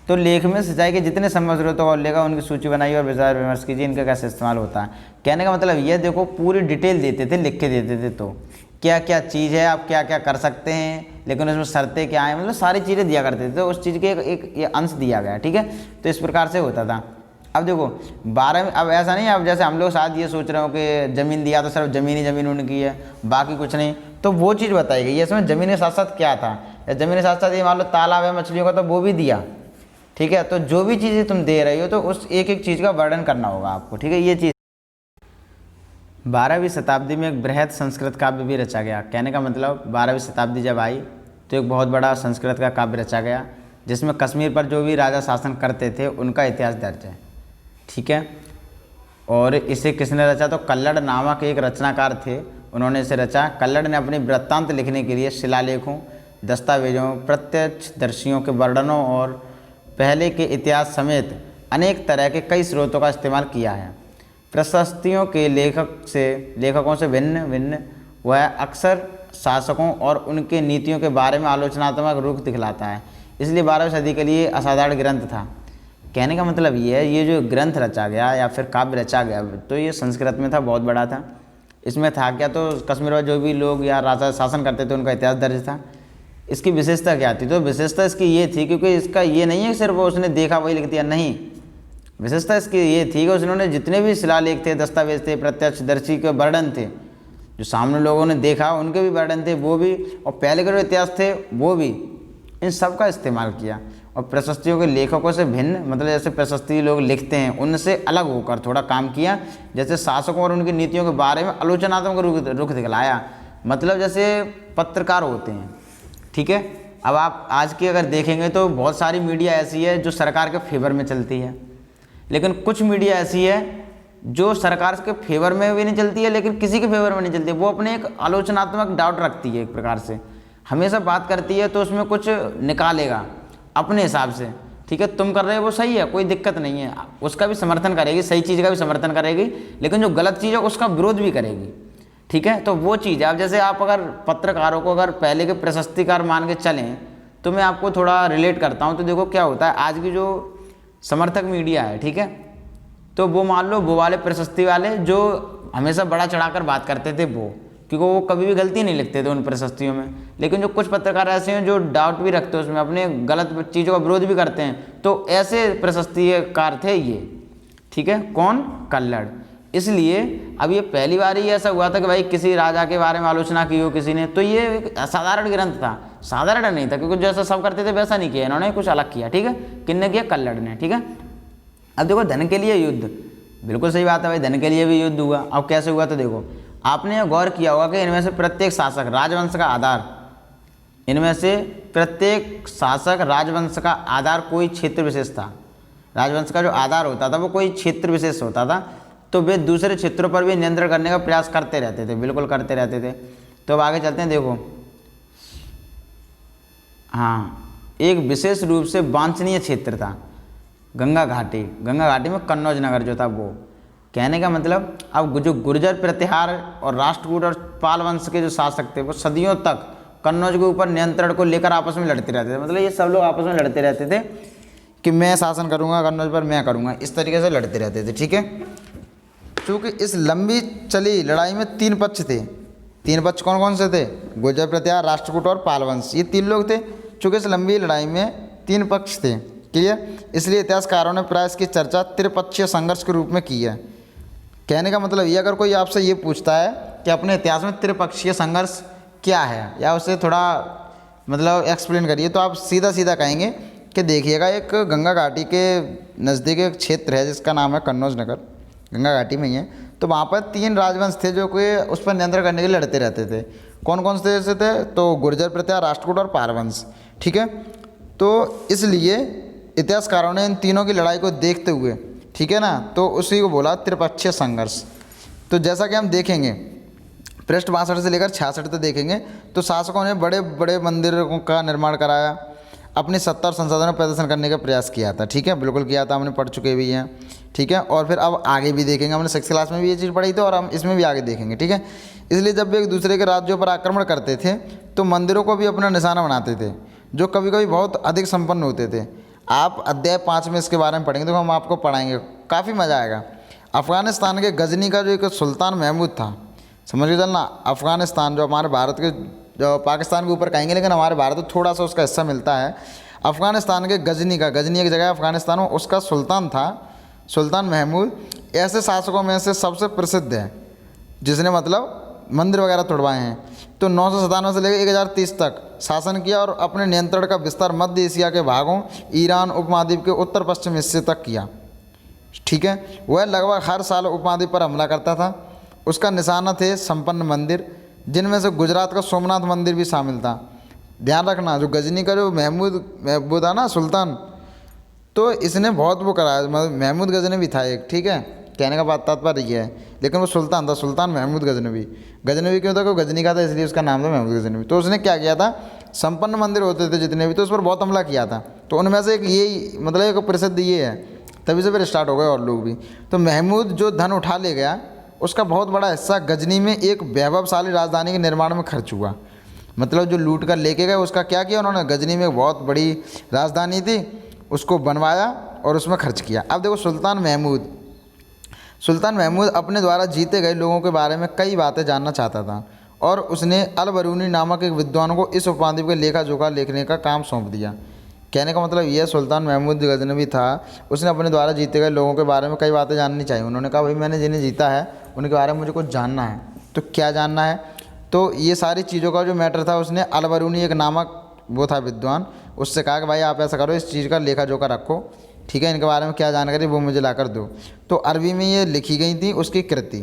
तो लेख में सिंचाई के जितने संभव जरूरतों को लेकर उनकी सूची बनाई और विचार विमर्श कीजिए इनका कैसे इस्तेमाल होता है। कहने का मतलब ये देखो पूरी डिटेल देते थे, लिख के देते थे, तो क्या क्या चीज़ है, आप क्या क्या कर सकते हैं, लेकिन उसमें शर्तें क्या हैं, मतलब सारी चीज़ें दिया करते थे। तो उस चीज़ के एक ये अंश दिया गया, ठीक है। तो इस प्रकार से होता था। अब देखो 12 में अब ऐसा नहीं है, अब जैसे हम लोग शायद ये सोच रहे हो कि ज़मीन दिया तो सिर्फ ज़मीन ही ज़मीन उनकी है, बाकी कुछ नहीं, तो वो चीज़ बताई गई है इसमें। ज़मीन के साथ साथ क्या था, या ज़मीन के साथ साथ ये मान लो तालाब है मछलियों का, तो वो भी दिया, ठीक है। तो जो भी चीज़ें तुम दे रही हो तो उस एक एक चीज़ का वर्णन करना होगा आपको, ठीक है। ये चीज़ 12वीं शताब्दी में एक बृहद संस्कृत काव्य भी रचा गया। कहने का मतलब 12वीं शताब्दी जब आई तो एक बहुत बड़ा संस्कृत का काव्य रचा गया जिसमें कश्मीर पर जो भी राजा शासन करते थे उनका इतिहास दर्ज है, ठीक है। और इसे किसने रचा, तो कल्लड़ नामक एक रचनाकार थे, उन्होंने इसे रचा। कल्लड़ ने अपनी वृत्तांत लिखने के लिए शिलालेखों, दस्तावेजों, प्रत्यक्षदर्शियों के वर्णनों और पहले के इतिहास समेत अनेक तरह के कई स्रोतों का इस्तेमाल किया है। प्रशस्तियों के लेखकों से भिन्न वह अक्सर शासकों और उनके नीतियों के बारे में आलोचनात्मक रुख दिखलाता है, इसलिए 12वीं सदी के लिए असाधारण ग्रंथ था। कहने का मतलब ये है, ये जो ग्रंथ रचा गया या फिर काव्य रचा गया तो ये संस्कृत में था, बहुत बड़ा था। इसमें था क्या, तो कश्मीर में जो भी लोग या राजा शासन करते थे उनका इतिहास दर्ज था। इसकी विशेषता क्या थी, तो विशेषता इसकी ये थी, क्योंकि इसका ये नहीं है सिर्फ उसने देखा वही लिख दिया, नहीं, विशेषता इसकी ये थी कि उन्होंने जितने भी शिलालेख थे, दस्तावेज थे, प्रत्यक्षदर्शी के वर्णन थे, जो सामने लोगों ने देखा उनके भी वर्णन थे वो भी, और पहले के जो इतिहास थे वो भी, इन सब का इस्तेमाल किया। और प्रशस्तियों के लेखकों से भिन्न, मतलब जैसे प्रशस्ति लोग लिखते हैं उनसे अलग होकर थोड़ा काम किया, जैसे शासकों और उनकी नीतियों के बारे में आलोचनात्मक रुख दिखलाया, मतलब जैसे पत्रकार होते हैं, ठीक है। अब आप आज की अगर देखेंगे तो बहुत सारी मीडिया ऐसी है जो सरकार के फेवर में चलती है, लेकिन कुछ मीडिया ऐसी है जो सरकार के फेवर में भी नहीं चलती है लेकिन किसी के फेवर में नहीं चलती, वो अपने एक आलोचनात्मक डाउट रखती है, एक प्रकार से हमेशा बात करती है तो उसमें कुछ निकालेगा अपने हिसाब से, ठीक है। तुम कर रहे हो वो सही है, कोई दिक्कत नहीं है, उसका भी समर्थन करेगी, सही चीज़ का भी समर्थन करेगी, लेकिन जो गलत चीज़ है उसका विरोध भी करेगी, ठीक है। तो वो चीज़ है। अब जैसे आप अगर पत्रकारों को अगर पहले के प्रशस्तिकार मान के चलें तो मैं आपको थोड़ा रिलेट करता हूँ। तो देखो क्या होता है, आज की जो समर्थक मीडिया है, ठीक है, तो वो मान लो वो वाले प्रशस्ति वाले जो हमेशा बड़ा चढ़ाकर बात करते थे वो, क्योंकि वो कभी भी गलती नहीं लिखते थे उन प्रशस्तियों में। लेकिन जो कुछ पत्रकार ऐसे हैं जो डाउट भी रखते हैं उसमें, अपने गलत चीज़ों का विरोध भी करते हैं, तो ऐसे प्रशस्तिकार थे ये, ठीक है। कौन, कल्लड़। इसलिए अब ये पहली बार ही ऐसा हुआ था कि भाई किसी राजा के बारे में आलोचना की हो किसी ने, तो ये एक असाधारण ग्रंथ था, साधारण नहीं था, क्योंकि जैसा सब करते थे वैसा नहीं किया इन्होंने, कुछ अलग किया, ठीक है। किसने किया, कल्लड़ ने, ठीक है। अब देखो धन के लिए युद्ध, बिल्कुल सही बात है भाई, धन के लिए भी युद्ध हुआ। अब कैसे हुआ, तो देखो आपने गौर किया होगा कि इनमें से प्रत्येक शासक राजवंश का आधार, इनमें से प्रत्येक शासक राजवंश का आधार कोई क्षेत्र विशेष था। राजवंश का जो आधार होता था वो कोई क्षेत्र विशेष होता था, तो वे दूसरे क्षेत्रों पर भी नियंत्रण करने का प्रयास करते रहते थे, बिल्कुल करते रहते थे। तो अब आगे चलते हैं, देखो हाँ, एक विशेष रूप से वांछनीय क्षेत्र था। गंगा घाटी में कन्नौज नगर जो था वो। कहने का मतलब अब जो गुर्जर प्रतिहार और राष्ट्रकूट और पाल वंश के जो शासक थे वो सदियों तक कन्नौज के ऊपर नियंत्रण को लेकर आपस में लड़ते रहते थे। मतलब ये सब लोग आपस में लड़ते रहते थे कि मैं शासन करूँगा कन्नौज पर, मैं करूँगा, इस तरीके से लड़ते रहते थे। ठीक है, क्योंकि इस लंबी चली लड़ाई में 3 पक्ष थे। 3 पक्ष कौन कौन से थे? गुर्जर प्रतिहार, राष्ट्रकूट और पाल वंश, ये 3 लोग थे। चूँकि इस लंबी लड़ाई में 3 पक्ष थे, क्लियर, इसलिए इतिहासकारों ने प्राय इसकी चर्चा त्रिपक्षीय संघर्ष के रूप में की है। कहने का मतलब ये, अगर कोई आपसे ये पूछता है कि अपने इतिहास में त्रिपक्षीय संघर्ष क्या है, या उसे थोड़ा मतलब एक्सप्लेन करिए, तो आप सीधा सीधा कहेंगे कि देखिएगा एक गंगा घाटी के नज़दीक एक क्षेत्र है जिसका नाम है कन्नौज नगर, गंगा घाटी में ही है। तो वहाँ पर 3 राजवंश थे जो कि उस पर नियंत्रण करने के लिए लड़ते रहते थे। कौन कौन से ऐसे थे? तो गुर्जर प्रतिहार, राष्ट्रकूट और पाल वंश। ठीक है, तो इसलिए इतिहासकारों ने इन तीनों की लड़ाई को देखते हुए, ठीक है ना, तो उसी को बोला त्रिपक्षीय संघर्ष। तो जैसा कि हम देखेंगे पृष्ठ 62 से लेकर 66 तक देखेंगे, तो शासकों ने बड़े बड़े मंदिरों का निर्माण कराया, अपनी सत्ता और संसाधनों का प्रदर्शन करने का प्रयास किया था। ठीक है, बिल्कुल किया था, हमने पढ़ चुके भी हैं। ठीक है, और फिर अब आगे भी देखेंगे, हमने 6th क्लास में भी ये चीज़ पढ़ी थी और हम इसमें भी आगे देखेंगे। ठीक है, इसलिए जब भी एक दूसरे के राज्यों पर आक्रमण करते थे तो मंदिरों को भी अपना निशाना बनाते थे, जो कभी कभी बहुत अधिक संपन्न होते थे। आप अध्याय 5 में इसके बारे में पढ़ेंगे, तो हम आपको पढ़ाएंगे, काफ़ी मज़ा आएगा। अफ़गानिस्तान के गजनी का जो एक सुल्तान महमूद था, समझ के चलना, अफ़गानिस्तान जो हमारे भारत के, जो पाकिस्तान के ऊपर कहेंगे लेकिन हमारे भारत में थोड़ा सा उसका हिस्सा मिलता है। अफ़गानिस्तान के गजनी एक जगह है अफ़गानिस्तान में, उसका सुल्तान था सुल्तान महमूद। ऐसे शासकों में से सबसे प्रसिद्ध है जिसने मतलब मंदिर वगैरह तोड़वाए हैं। तो 997 से लेकर 1030 तक शासन किया और अपने नियंत्रण का विस्तार मध्य एशिया के भागों, ईरान उपमहाद्वीप के उत्तर पश्चिम हिस्से तक किया। ठीक है, वह लगभग हर साल उपमहाद्वीप पर हमला करता था। उसका निशाना थे संपन्न मंदिर, जिनमें से गुजरात का सोमनाथ मंदिर भी शामिल था। ध्यान रखना, जो गजनी का जो महमूद था ना सुल्तान, तो इसने बहुत वो कराया, मतलब महमूद गजनवी भी था एक। ठीक है, कहने का बात तात्पर्य ये है, लेकिन वो सुल्तान था, सुल्तान महमूद गजनवी। गजनवी क्यों था? क्योंकि गजनी का था, इसलिए उसका नाम था महमूद गजनवी। तो उसने क्या किया था, संपन्न मंदिर होते थे जितने भी, तो उस पर बहुत हमला किया था। तो उनमें से एक यही मतलब एक प्रसिद्ध ये है, तभी से फिर स्टार्ट हो गए और लोग भी। तो महमूद जो धन उठा ले गया, उसका बहुत बड़ा हिस्सा गजनी में एक वैभवशाली राजधानी के निर्माण में खर्च हुआ। मतलब जो लूट कर लेके गए उसका क्या किया उन्होंने, गजनी में बहुत बड़ी राजधानी थी, उसको बनवाया और उसमें खर्च किया। अब देखो सुल्तान महमूद अपने द्वारा जीते गए लोगों के बारे में कई बातें जानना चाहता था और उसने अल बरूनी नामक एक विद्वान को इस उपमहाद्वीप के लेखा जोखा लिखने का काम सौंप दिया। कहने का मतलब यह, सुल्तान महमूद गजनवी था, उसने अपने द्वारा जीते गए लोगों के बारे में कई बातें जाननी चाहिए। उन्होंने कहा भाई मैंने जिन्हें जीता है उनके बारे में मुझे कुछ जानना है। तो क्या जानना है? तो ये सारी चीज़ों का जो मैटर था, उसने अल बरूनी एक नामक वो था विद्वान, उससे कहा कि भाई आप ऐसा करो, इस चीज़ का लेखा जोखा रखो, ठीक है, इनके बारे में क्या जानकारी वो मुझे ला कर दो। तो अरबी में ये लिखी गई थी उसकी कृति,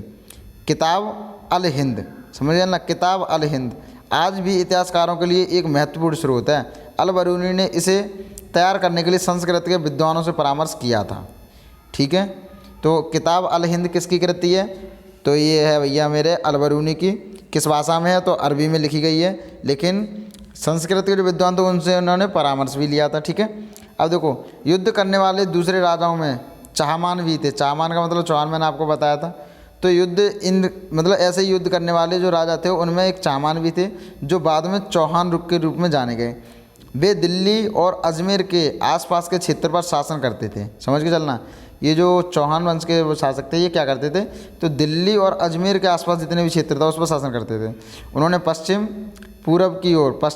किताब अल हिंद, समझिए ना, किताब अल हिंद आज भी इतिहासकारों के लिए एक महत्वपूर्ण स्रोत है। अल बरूनी ने इसे तैयार करने के लिए संस्कृत के विद्वानों से परामर्श किया था। ठीक है, तो किताब अल हिंद किसकी कृति है? तो ये है भैया मेरे अल बरूनी की। किस भाषा में है? तो अरबी में लिखी गई है, लेकिन संस्कृत के जो विद्वान थे उनसे उन्होंने परामर्श भी लिया था। ठीक है, अब देखो युद्ध करने वाले दूसरे राजाओं में चाहमान भी थे। चाहमान का मतलब चौहान, मैंने आपको बताया था। तो युद्ध इन मतलब ऐसे ही युद्ध करने वाले जो राजा थे उनमें एक चाहमान भी थे, जो बाद में चौहान रुख के रूप में जाने गए। वे दिल्ली और अजमेर के आसपास के क्षेत्र पर शासन करते थे। समझ के चलना, ये जो चौहान वंश के वो शासक थे, ये क्या करते थे, तो दिल्ली और अजमेर के आसपास जितने भी क्षेत्र था उस पर शासन करते थे। उन्होंने पश्चिम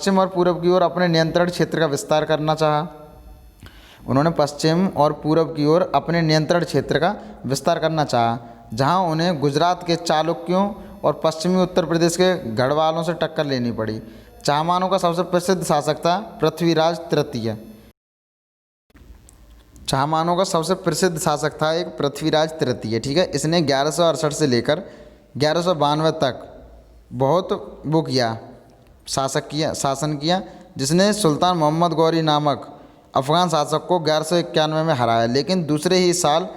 और पूरब की ओर अपने नियंत्रण क्षेत्र का विस्तार करना चाहा। उन्होंने पश्चिम और पूरब की ओर अपने नियंत्रण क्षेत्र का विस्तार करना चाहा, जहां उन्हें गुजरात के चालुक्यों और पश्चिमी उत्तर प्रदेश के गढ़वालों से टक्कर लेनी पड़ी। चाहमानों का सबसे प्रसिद्ध शासक था पृथ्वीराज तृतीय। चाहमानों का सबसे प्रसिद्ध शासक था एक पृथ्वीराज तृतीय। ठीक है, इसने 1168 से लेकर 1192 तक बहुत वो किया, शासन किया, जिसने सुल्तान मोहम्मद गौरी नामक अफ़गान शासक को 1191 में हराया, लेकिन दूसरे ही साल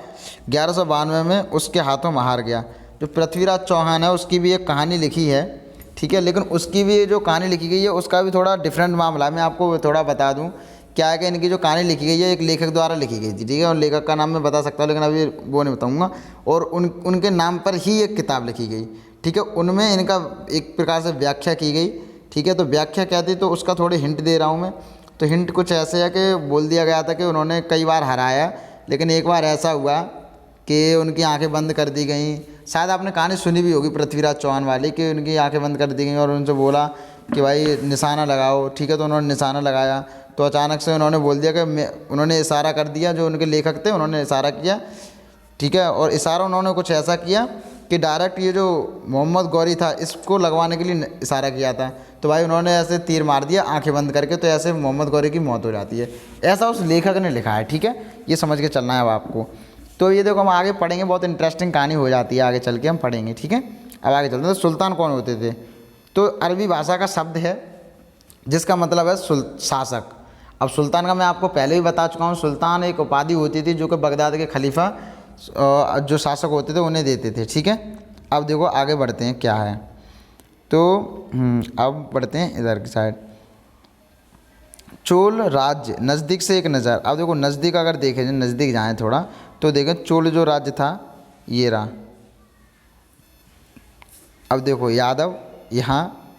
1192 में उसके हाथों में हार गया। जो पृथ्वीराज चौहान है उसकी भी एक कहानी लिखी है। ठीक है, लेकिन उसकी भी जो कहानी लिखी गई है उसका भी थोड़ा डिफरेंट मामला है। मैं आपको थोड़ा बता दूं क्या है कि इनकी जो कहानी लिखी गई है एक लेखक द्वारा लिखी गई थी, ठीक है, और लेखक का नाम मैं बता सकता हूँ लेकिन अभी वो नहीं बताऊँगा, और उनके नाम पर ही एक किताब लिखी गई, ठीक है। उनमें इनका एक प्रकार से व्याख्या की गई, ठीक है। तो व्याख्या क्या थी, तो उसका थोड़े हिंट दे रहा हूँ मैं। तो हिंट कुछ ऐसे है कि बोल दिया गया था कि उन्होंने कई बार हराया, लेकिन एक बार ऐसा हुआ कि उनकी आंखें बंद कर दी गई। शायद आपने कहानी सुनी भी होगी पृथ्वीराज चौहान वाली, कि उनकी आंखें बंद कर दी गई और उनसे बोला कि भाई निशाना लगाओ, ठीक है। तो उन्होंने निशाना लगाया, तो अचानक से उन्होंने बोल दिया कि उन्होंने इशारा कर दिया, जो उनके लेखक थे उन्होंने इशारा किया, ठीक है। और इशारा उन्होंने कुछ ऐसा किया कि डायरेक्ट ये जो मोहम्मद गौरी था इसको लगवाने के लिए इशारा किया था। तो भाई उन्होंने ऐसे तीर मार दिया आंखें बंद करके, तो ऐसे मोहम्मद गौरी की मौत हो जाती है। ऐसा उस लेखक ने लिखा है, ठीक है। ये समझ के चलना है अब आपको। तो ये देखो हम आगे पढ़ेंगे, बहुत इंटरेस्टिंग कहानी हो जाती है, आगे चल के हम पढ़ेंगे, ठीक है। अब आगे चलते हैं। तो सुल्तान कौन होते थे, तो अरबी भाषा का शब्द है जिसका मतलब है शासक। अब सुल्तान का मैं आपको पहले ही बता चुका हूँ, सुल्तान एक उपाधि होती थी जो कि बगदाद के खलीफा जो शासक होते थे उन्हें देते थे, ठीक है। अब देखो आगे बढ़ते हैं क्या है, तो अब बढ़ते हैं इधर की साइड। चोल राज्य नज़दीक से एक नज़र। अब देखो नज़दीक अगर देखें, नज़दीक जाएं थोड़ा, तो देखें चोल जो राज्य था ये रहा। अब देखो यादव, यहाँ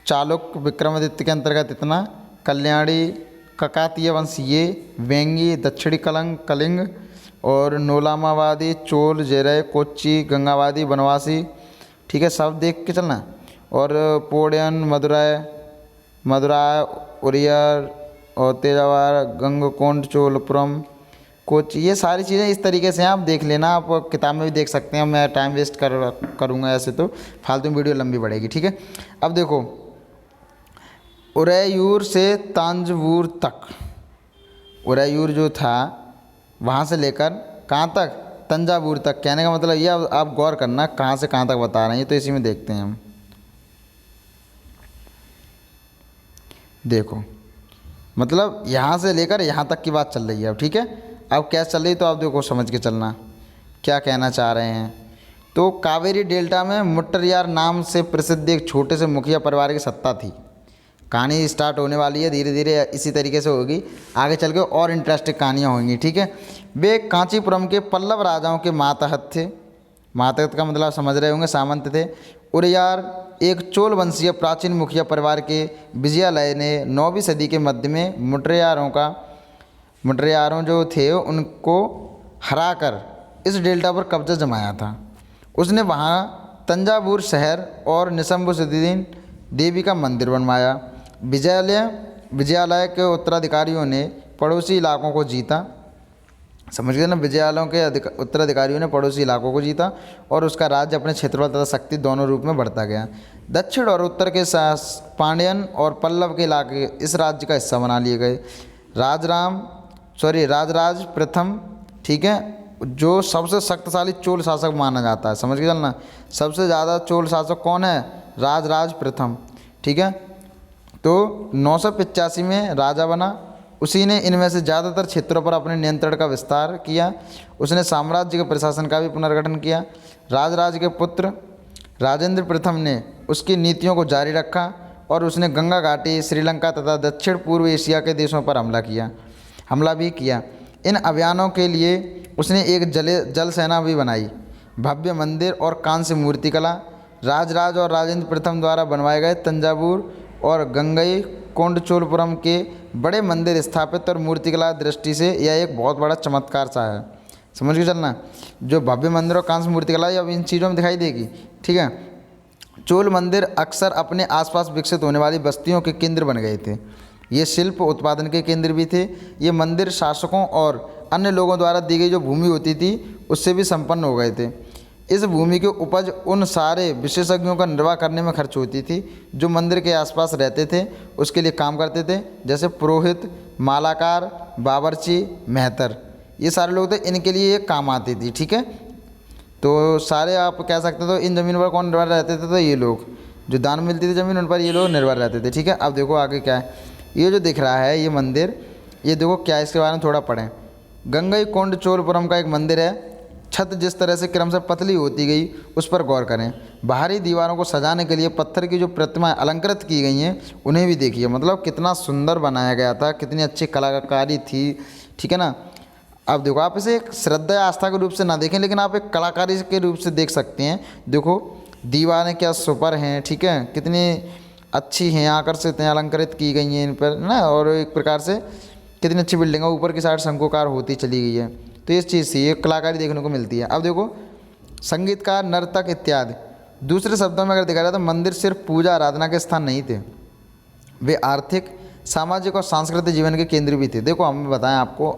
चालुक्य विक्रमादित्य के अंतर्गत इतना, कल्याणी ककातीय वंश ये, वेंगी दक्षिणी कलिंग और नोलामावादी, चोल जेरय कोच्चि गंगावादी बनवासी, ठीक है, सब देख के चलना। और पोडियन मदुराय उरियर और तेजावर गंगकोंड चोलपुरम कोच्चि, ये सारी चीज़ें इस तरीके से आप देख लेना, आप किताब में भी देख सकते हैं। मैं टाइम वेस्ट करूँगा ऐसे तो फालतू वीडियो लंबी बढ़ेगी, ठीक है। अब देखो उरैयूर से तांजवूर तक, उरैयूर जो था वहाँ से लेकर कहाँ तक, तंजावुर तक। कहने का मतलब ये, अब आप गौर करना कहाँ से कहाँ तक बता रहे हैं, तो इसी में देखते हैं हम। देखो मतलब यहाँ से लेकर यहाँ तक की बात चल रही है अब, ठीक है। अब क्या चल रही, तो आप देखो समझ के चलना क्या कहना चाह रहे हैं। तो कावेरी डेल्टा में मुट्टरयार नाम से प्रसिद्ध एक छोटे से मुखिया परिवार की सत्ता थी। कहानी स्टार्ट होने वाली है, धीरे धीरे इसी तरीके से होगी, आगे चल के और इंटरेस्टिंग कहानियाँ होंगी, ठीक है। वे कांचीपुरम के पल्लव राजाओं के मातहत थे। मातहत का मतलब समझ रहे होंगे, सामंत थे। उरयार एक चोल वंशीय प्राचीन मुखिया परिवार के विजयालय ने 9वीं सदी के मध्य में मुट्टरयारों जो थे उनको हराकर इस डेल्टा पर कब्जा जमाया था। उसने वहाँ तंजावुर शहर और निसंबुद्दीन देवी का मंदिर बनवाया। विजयालय के उत्तराधिकारियों ने पड़ोसी इलाकों को जीता, समझ गए ना। विजयालयों के उत्तराधिकारियों ने पड़ोसी इलाकों को जीता और उसका राज्य अपने क्षेत्रफल तथा शक्ति दोनों रूप में बढ़ता गया। दक्षिण और उत्तर के पांड्यन और पल्लव के इलाके इस राज्य का हिस्सा बना लिए गए। राजराज प्रथम, ठीक है, जो सबसे शक्तिशाली चोल शासक माना जाता है, समझ के चलना। सबसे ज़्यादा चोल शासक कौन है, राजराज प्रथम, ठीक है। तो 985 में राजा बना। उसी ने इनमें से ज़्यादातर क्षेत्रों पर अपने नियंत्रण का विस्तार किया। उसने साम्राज्य के प्रशासन का भी पुनर्गठन किया। राजराज के पुत्र राजेंद्र प्रथम ने उसकी नीतियों को जारी रखा और उसने गंगा घाटी, श्रीलंका तथा दक्षिण पूर्व एशिया के देशों पर हमला भी किया। इन अभियानों के लिए उसने एक जल सेना भी बनाई। भव्य मंदिर और कांस्य मूर्ति कला। राजराज और राजेंद्र प्रथम द्वारा बनवाए गए तंजावुर और गंगई कोंडचोलपुरम के बड़े मंदिर स्थापित और मूर्तिकला दृष्टि से यह एक बहुत बड़ा चमत्कार सा है, समझ के चलना। जो भव्य मंदिर और कांस्य मूर्तिकला अब इन चीज़ों में दिखाई देगी, ठीक है। चोल मंदिर अक्सर अपने आसपास विकसित होने वाली बस्तियों के केंद्र बन गए थे। ये शिल्प उत्पादन के केंद्र भी थे। ये मंदिर शासकों और अन्य लोगों द्वारा दी गई जो भूमि होती थी उससे भी संपन्न हो गए थे। इस भूमि की उपज उन सारे विशेषज्ञों का निर्वाह करने में खर्च होती थी जो मंदिर के आसपास रहते थे, उसके लिए काम करते थे, जैसे पुरोहित, मालाकार, बावर्ची, मेहतर, ये सारे लोग थे, इनके लिए ये काम आती थी, ठीक है। तो सारे आप कह सकते हो इन ज़मीनों पर कौन निर्भर रहते थे, तो ये लोग जो दान मिलती थी ज़मीन उन पर ये लोग निर्भर रहते थे, ठीक है। अब देखो आगे क्या है, ये जो दिख रहा है ये मंदिर, ये देखो क्या है, इसके बारे में थोड़ा पढ़ें। गंगई कोंडचोलपुरम का एक मंदिर है, छत जिस तरह से क्रमशः पतली होती गई उस पर गौर करें। बाहरी दीवारों को सजाने के लिए पत्थर की जो प्रतिमाएं अलंकृत की गई हैं उन्हें भी देखिए, मतलब कितना सुंदर बनाया गया था, कितनी अच्छी कलाकारी थी, ठीक है ना। अब देखो, आप इसे एक श्रद्धा या आस्था के रूप से ना देखें, लेकिन आप एक कलाकारी के रूप से देख सकते हैं। देखो दीवारें क्या सुपर हैं, ठीक है, कितनी अच्छी हैं, आकर्षित हैं, अलंकृत की गई हैं इन पर ना, और एक प्रकार से कितनी अच्छी बिल्डिंग है, ऊपर की साइड शंकुकार होती चली गई है। तो इस चीज़ से ये कलाकारी देखने को मिलती है। अब देखो संगीतकार, नर्तक इत्यादि। दूसरे शब्दों में अगर देखा जाए तो मंदिर सिर्फ पूजा आराधना के स्थान नहीं थे, वे आर्थिक, सामाजिक और सांस्कृतिक जीवन के केंद्र भी थे। देखो हम बताएं आपको,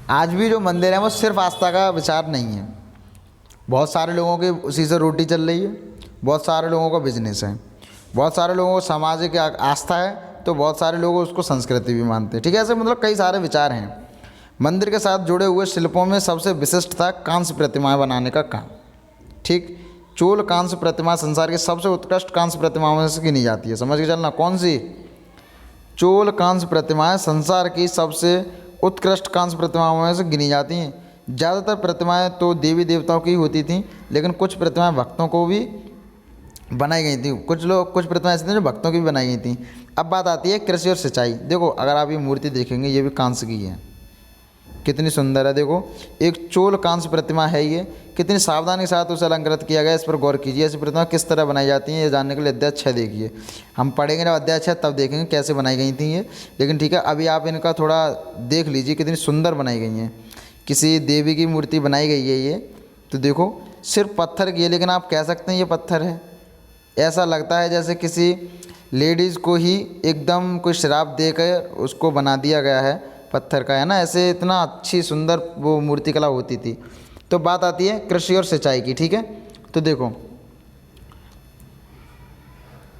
आज भी जो मंदिर है वो सिर्फ आस्था का विचार नहीं है। बहुत सारे लोगों की उसी से रोटी चल रही है, बहुत सारे लोगों का बिजनेस है, बहुत सारे लोगों को सामाजिक आस्था है, तो बहुत सारे लोग उसको संस्कृति भी मानते हैं, ठीक है। ऐसे मतलब कई सारे विचार हैं। मंदिर के साथ जुड़े हुए शिल्पों में सबसे विशिष्ट था कांस्य प्रतिमाएं बनाने का काम, ठीक। चोल कांस्य प्रतिमा संसार की सबसे उत्कृष्ट कांस्य प्रतिमाओं में से गिनी जाती है। समझ के चलना, कौन सी? चोल कांस्य प्रतिमाएं संसार की सबसे उत्कृष्ट कांस्य प्रतिमाओं में से गिनी जाती हैं। ज़्यादातर प्रतिमाएं तो देवी देवताओं की होती थीं, लेकिन कुछ प्रतिमाएं भक्तों को भी बनाई गई थी। कुछ प्रतिमाएं ऐसी थी जो भक्तों की भी बनाई गई थी। अब बात आती है कृषि और सिंचाई। देखो अगर आप ये मूर्ति देखेंगे, ये भी कांस्य की है, कितनी सुंदर है। देखो एक चोल कांस्य प्रतिमा है, ये कितनी सावधानी के साथ उसे अलंकृत किया गया, इस पर गौर कीजिए। ऐसी प्रतिमा किस तरह बनाई जाती हैं ये जानने के लिए अध्याय 6 देखिए। हम पढ़ेंगे जब अध्याय 6 तब देखेंगे कैसे बनाई गई थी ये, लेकिन ठीक है अभी आप इनका थोड़ा देख लीजिए कितनी सुंदर बनाई गई हैं। किसी देवी की मूर्ति बनाई गई है ये, तो देखो सिर्फ पत्थर की है, लेकिन आप कह सकते हैं ये पत्थर है। ऐसा लगता है जैसे किसी लेडीज़ को ही एकदम कोई शराब देकर उसको बना दिया गया है, पत्थर का है ना। ऐसे इतना अच्छी सुंदर वो मूर्तिकला होती थी। तो बात आती है कृषि और सिंचाई की, ठीक है। तो देखो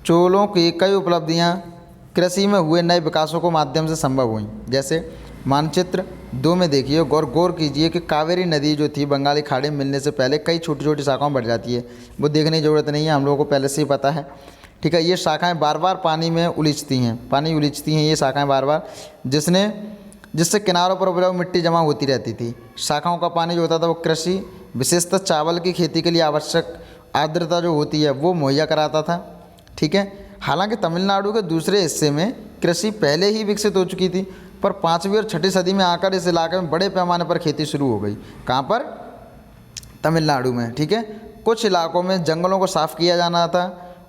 चोलों की कई उपलब्धियां कृषि में हुए नए विकासों के माध्यम से संभव हुई। जैसे मानचित्र 2 में देखिए, गौर कीजिए कि कावेरी नदी जो थी बंगाली खाड़ी में मिलने से पहले कई छोटी छोटी शाखाओं में बढ़ जाती है। वो देखने की ज़रूरत नहीं है, हम लोगों को पहले से ही पता है, ठीक है। ये शाखाएं बार बार पानी में उलीचती हैं ये शाखाएं बार बार, जिससे किनारों पर उपजाऊ मिट्टी जमा होती रहती थी। शाखाओं का पानी जो होता था वो कृषि, विशेषतः चावल की खेती के लिए आवश्यक आर्द्रता जो होती है वो मुहैया कराता था, ठीक है। हालांकि तमिलनाडु के दूसरे हिस्से में कृषि पहले ही विकसित हो चुकी थी, पर 5वीं और 6वीं सदी में आकर इस इलाके में बड़े पैमाने पर खेती शुरू हो गई। कहाँ पर? तमिलनाडु में, ठीक है। कुछ इलाकों में जंगलों को साफ़ किया जाना था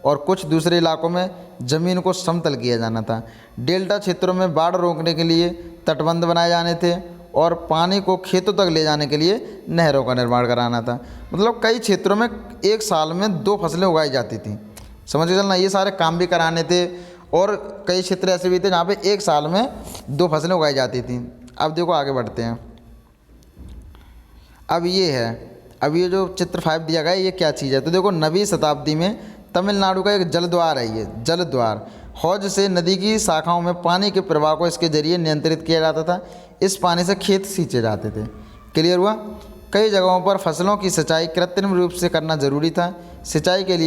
और कुछ दूसरे इलाकों में ज़मीन को समतल किया जाना था। डेल्टा क्षेत्रों में बाढ़ रोकने के लिए तटबंध बनाए जाने थे और पानी को खेतों तक ले जाने के लिए नहरों का निर्माण कराना था। मतलब कई क्षेत्रों में एक साल में 2 फसलें उगाई जाती थी। समझ के चलना, ये सारे काम भी कराने थे। और कई क्षेत्र ऐसे भी थे जहाँ पे एक साल में 2 फसलें उगाई जाती थी। अब देखो आगे बढ़ते हैं। अब ये जो चित्र 5 दिया गया है ये क्या चीज़ है? तो देखो 9वीं शताब्दी में तमिलनाडु का एक जलद्वार है, ये जलद्वार। हौज से नदी की शाखाओं में पानी के प्रवाह को इसके जरिए नियंत्रित किया जाता था। इस पानी से खेत सींचे जाते थे। क्लियर हुआ? कई जगहों पर फसलों की सिंचाई कृत्रिम रूप से करना जरूरी था। सिंचाई के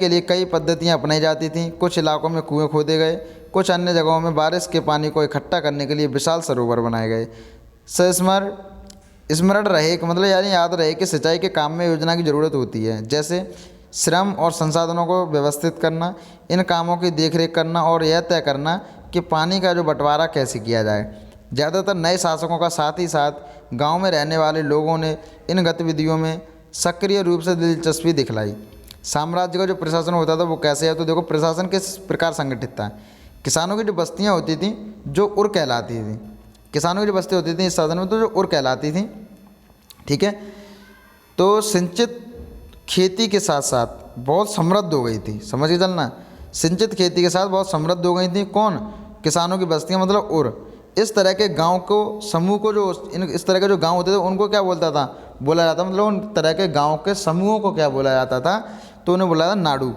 लिए कई पद्धतियां अपनाई जाती थीं। कुछ इलाकों में कुएं खोदे गए, कुछ अन्य जगहों में बारिश के पानी को इकट्ठा करने के लिए विशाल सरोवर बनाए गए। स्मरण रहे कि मतलब यानी याद रहे कि सिंचाई के काम में योजना की ज़रूरत होती है, जैसे श्रम और संसाधनों को व्यवस्थित करना, इन कामों की देखरेख करना और यह तय करना कि पानी का जो बंटवारा कैसे किया जाए। ज़्यादातर नए शासकों का साथ ही साथ गांव में रहने वाले लोगों ने इन गतिविधियों में सक्रिय रूप से दिलचस्पी दिखलाई। साम्राज्य का जो प्रशासन होता था वो कैसे है? तो देखो प्रशासन किस प्रकार संगठित था। किसानों की जो बस्तियाँ होती थीं जो उर कहलाती थी, किसानों की जो बस्ती होती थी इस शासन में तो जो उर कहलाती थी, ठीक है। तो सिंचित खेती के साथ साथ बहुत समृद्ध हो गई थी। समझ के चलना, सिंचित खेती के साथ बहुत समृद्ध हो गई थी। कौन? किसानों की बस्तियाँ, मतलब उर। इस तरह के गांव को समूह को इस तरह के जो गांव होते थे उनको क्या बोला जाता मतलब उन तरह के गांव के समूहों को क्या बोला जाता था? तो उन्हें बोला जाता नाडु।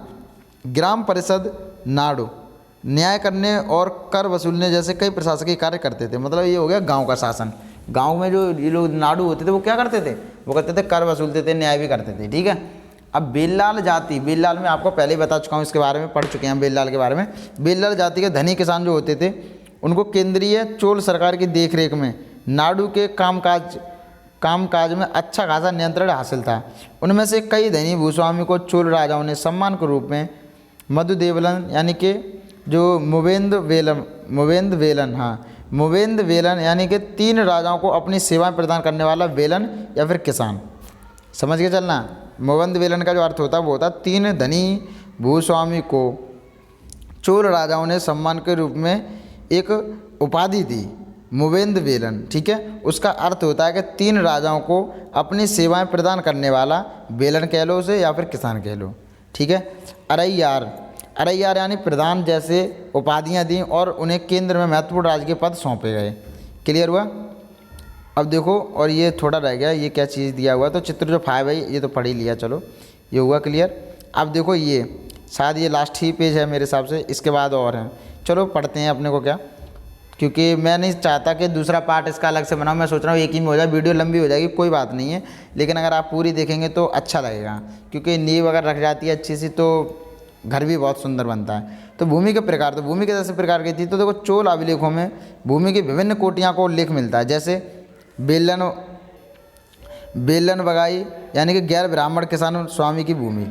ग्राम परिषद नाडु न्याय करने और कर वसूलने जैसे कई प्रशासकीय कार्य करते थे। मतलब ये हो गया गांव का शासन। गांव में जो ये लोग नाडु होते थे वो क्या करते थे? वो करते थे कर वसूलते थे, न्याय भी करते थे, ठीक है। अब बेल्लाल जाति, बेल्लाल में आपको पहले ही बता चुका हूँ, इसके बारे में पढ़ चुके हैं बेल्लाल के बारे में। बेल्लाल जाति के धनी किसान जो होते थे उनको केंद्रीय चोल सरकार की देखरेख में नाडु के कामकाज में अच्छा खासा नियंत्रण हासिल था। उनमें से कई धनी भूस्वामी को चोल राजाओं ने सम्मान के रूप में मधुदेवलन यानी कि जो मुवेंद वेलन यानी कि 3 राजाओं को अपनी सेवाएं प्रदान करने वाला वेलन या फिर किसान, समझ के चलना। मुवेंद वेलन का जो अर्थ होता है वो होता 3 धनी भूस्वामी को चोल राजाओं ने सम्मान के रूप में एक उपाधि दी, मुवेंद वेलन, ठीक है। उसका अर्थ होता है कि 3 राजाओं को अपनी सेवाएं प्रदान करने वाला वेलन कह लो उसे या फिर किसान कह लो, ठीक है। अरैयार यानी प्रधान जैसे उपाधियां दी और उन्हें केंद्र में महत्वपूर्ण राज्य के पद सौंपे गए। क्लियर हुआ। अब देखो, और ये थोड़ा रह गया, ये क्या चीज़ दिया हुआ, तो चित्र जो 5 है ये तो पढ़ ही लिया, चलो ये हुआ क्लियर। अब देखो ये शायद ये लास्ट ही पेज है मेरे हिसाब से, इसके बाद और हैं, चलो पढ़ते हैं अपने को क्या, क्योंकि मैं नहीं चाहता कि दूसरा पार्ट इसका अलग से बनाऊँ, मैं सोच रहा हूँ एक ही में हो जाए, वीडियो लंबी हो जाएगी कोई बात नहीं है, लेकिन अगर आप पूरी देखेंगे तो अच्छा लगेगा, क्योंकि नींव अगर रख जाती है अच्छी सी तो घर भी बहुत सुंदर बनता है। तो भूमि के प्रकार, तो भूमि के जैसे प्रकार की थी, तो देखो चोल अभिलेखों में भूमि की विभिन्न कोटियाँ को उल्लेख मिलता है, जैसे बेलन बगाई यानी कि गैर ब्राह्मण किसान स्वामी की भूमि,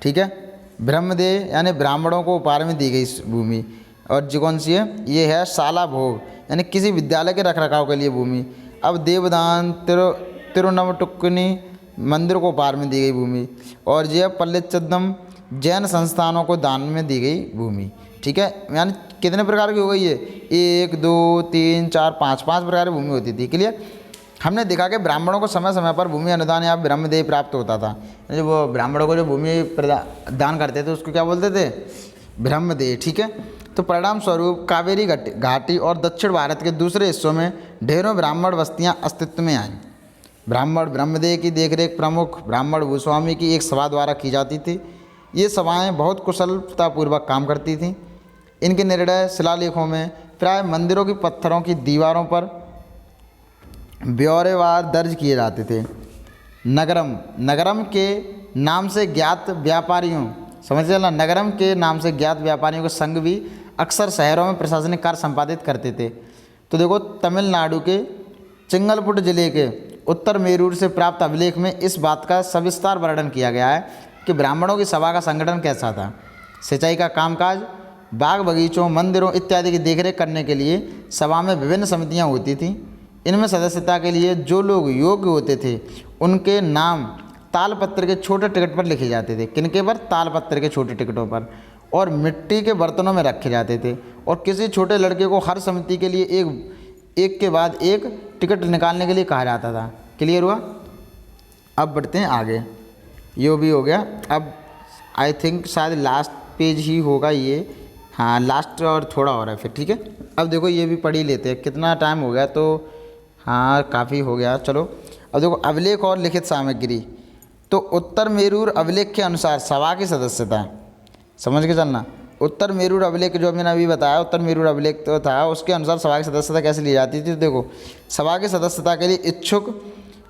ठीक है। ब्रह्मदेह यानी ब्राह्मणों को उपहार में दी गई भूमि, और जो कौन सी है, ये है शाला भोग यानी किसी विद्यालय के रखरखाव के लिए भूमि। अब देवदान तिरुनवटुक्कनी मंदिर को उपहार में दी गई भूमि, और ये पल्लिचद्दम जैन संस्थानों को दान में दी गई भूमि, ठीक है। यानी कितने प्रकार की हो गई है, 1 2 3 4 5 प्रकार की भूमि होती थी। क्लियर। हमने देखा कि ब्राह्मणों को समय समय पर भूमि अनुदान या ब्रह्मदेह प्राप्त होता था, जो वो ब्राह्मणों को जो भूमि दान करते थे उसको क्या बोलते थे, ब्रह्मदेह, ठीक है। तो परिणाम स्वरूप कावेरी घाटी और दक्षिण भारत के दूसरे हिस्सों में ढेरों ब्राह्मण बस्तियां अस्तित्व में आईं। ब्राह्मण ब्रह्मदेह की देखरेख प्रमुख ब्राह्मण भूस्वामी की एक सभा द्वारा की जाती थी। ये सभाएं बहुत कुशलतापूर्वक काम करती थीं। इनके निर्णय शिलालेखों में प्राय मंदिरों की पत्थरों की दीवारों पर ब्यौरेवार दर्ज किए जाते थे। नगरम के नाम से ज्ञात व्यापारियों, समझ लेना, नगरम के नाम से ज्ञात व्यापारियों के संघ भी अक्सर शहरों में प्रशासनिक कार्य संपादित करते थे। तो देखो तमिलनाडु के चिंगलपुट जिले के उत्तर मेरूर से प्राप्त अभिलेख में इस बात का सविस्तार वर्णन किया गया है कि ब्राह्मणों की सभा का संगठन कैसा था। सिंचाई का कामकाज, बाग बगीचों, मंदिरों इत्यादि की देखरेख करने के लिए सभा में विभिन्न समितियां होती थीं। इनमें सदस्यता के लिए जो लोग योग्य होते थे उनके नाम तालपत्र के छोटे टिकट पर लिखे जाते थे। किनके पर, तालपत्र के छोटे टिकटों पर, और मिट्टी के बर्तनों में रखे जाते थे। और किसी छोटे लड़के को हर समिति के लिए एक के बाद एक टिकट निकालने के लिए कहा जाता था। क्लियर हुआ। अब बढ़ते हैं आगे, ये भी हो गया। अब आई थिंक शायद लास्ट पेज ही होगा ये, हाँ लास्ट और थोड़ा और है फिर, ठीक है। अब देखो ये भी पढ़ ही लेते हैं, कितना टाइम हो गया, तो हाँ काफ़ी हो गया, चलो। अब देखो अभिलेख और लिखित सामग्री। तो उत्तर मेरूर अभिलेख के अनुसार सभा की सदस्यता, समझ के चलना, उत्तर मेरूर अभिलेख जो मैंने अभी बताया, उत्तर मेरूर अभिलेख तो था, उसके अनुसार सभा की सदस्यता कैसे ली जाती थी। तो देखो सभा की सदस्यता के लिए इच्छुक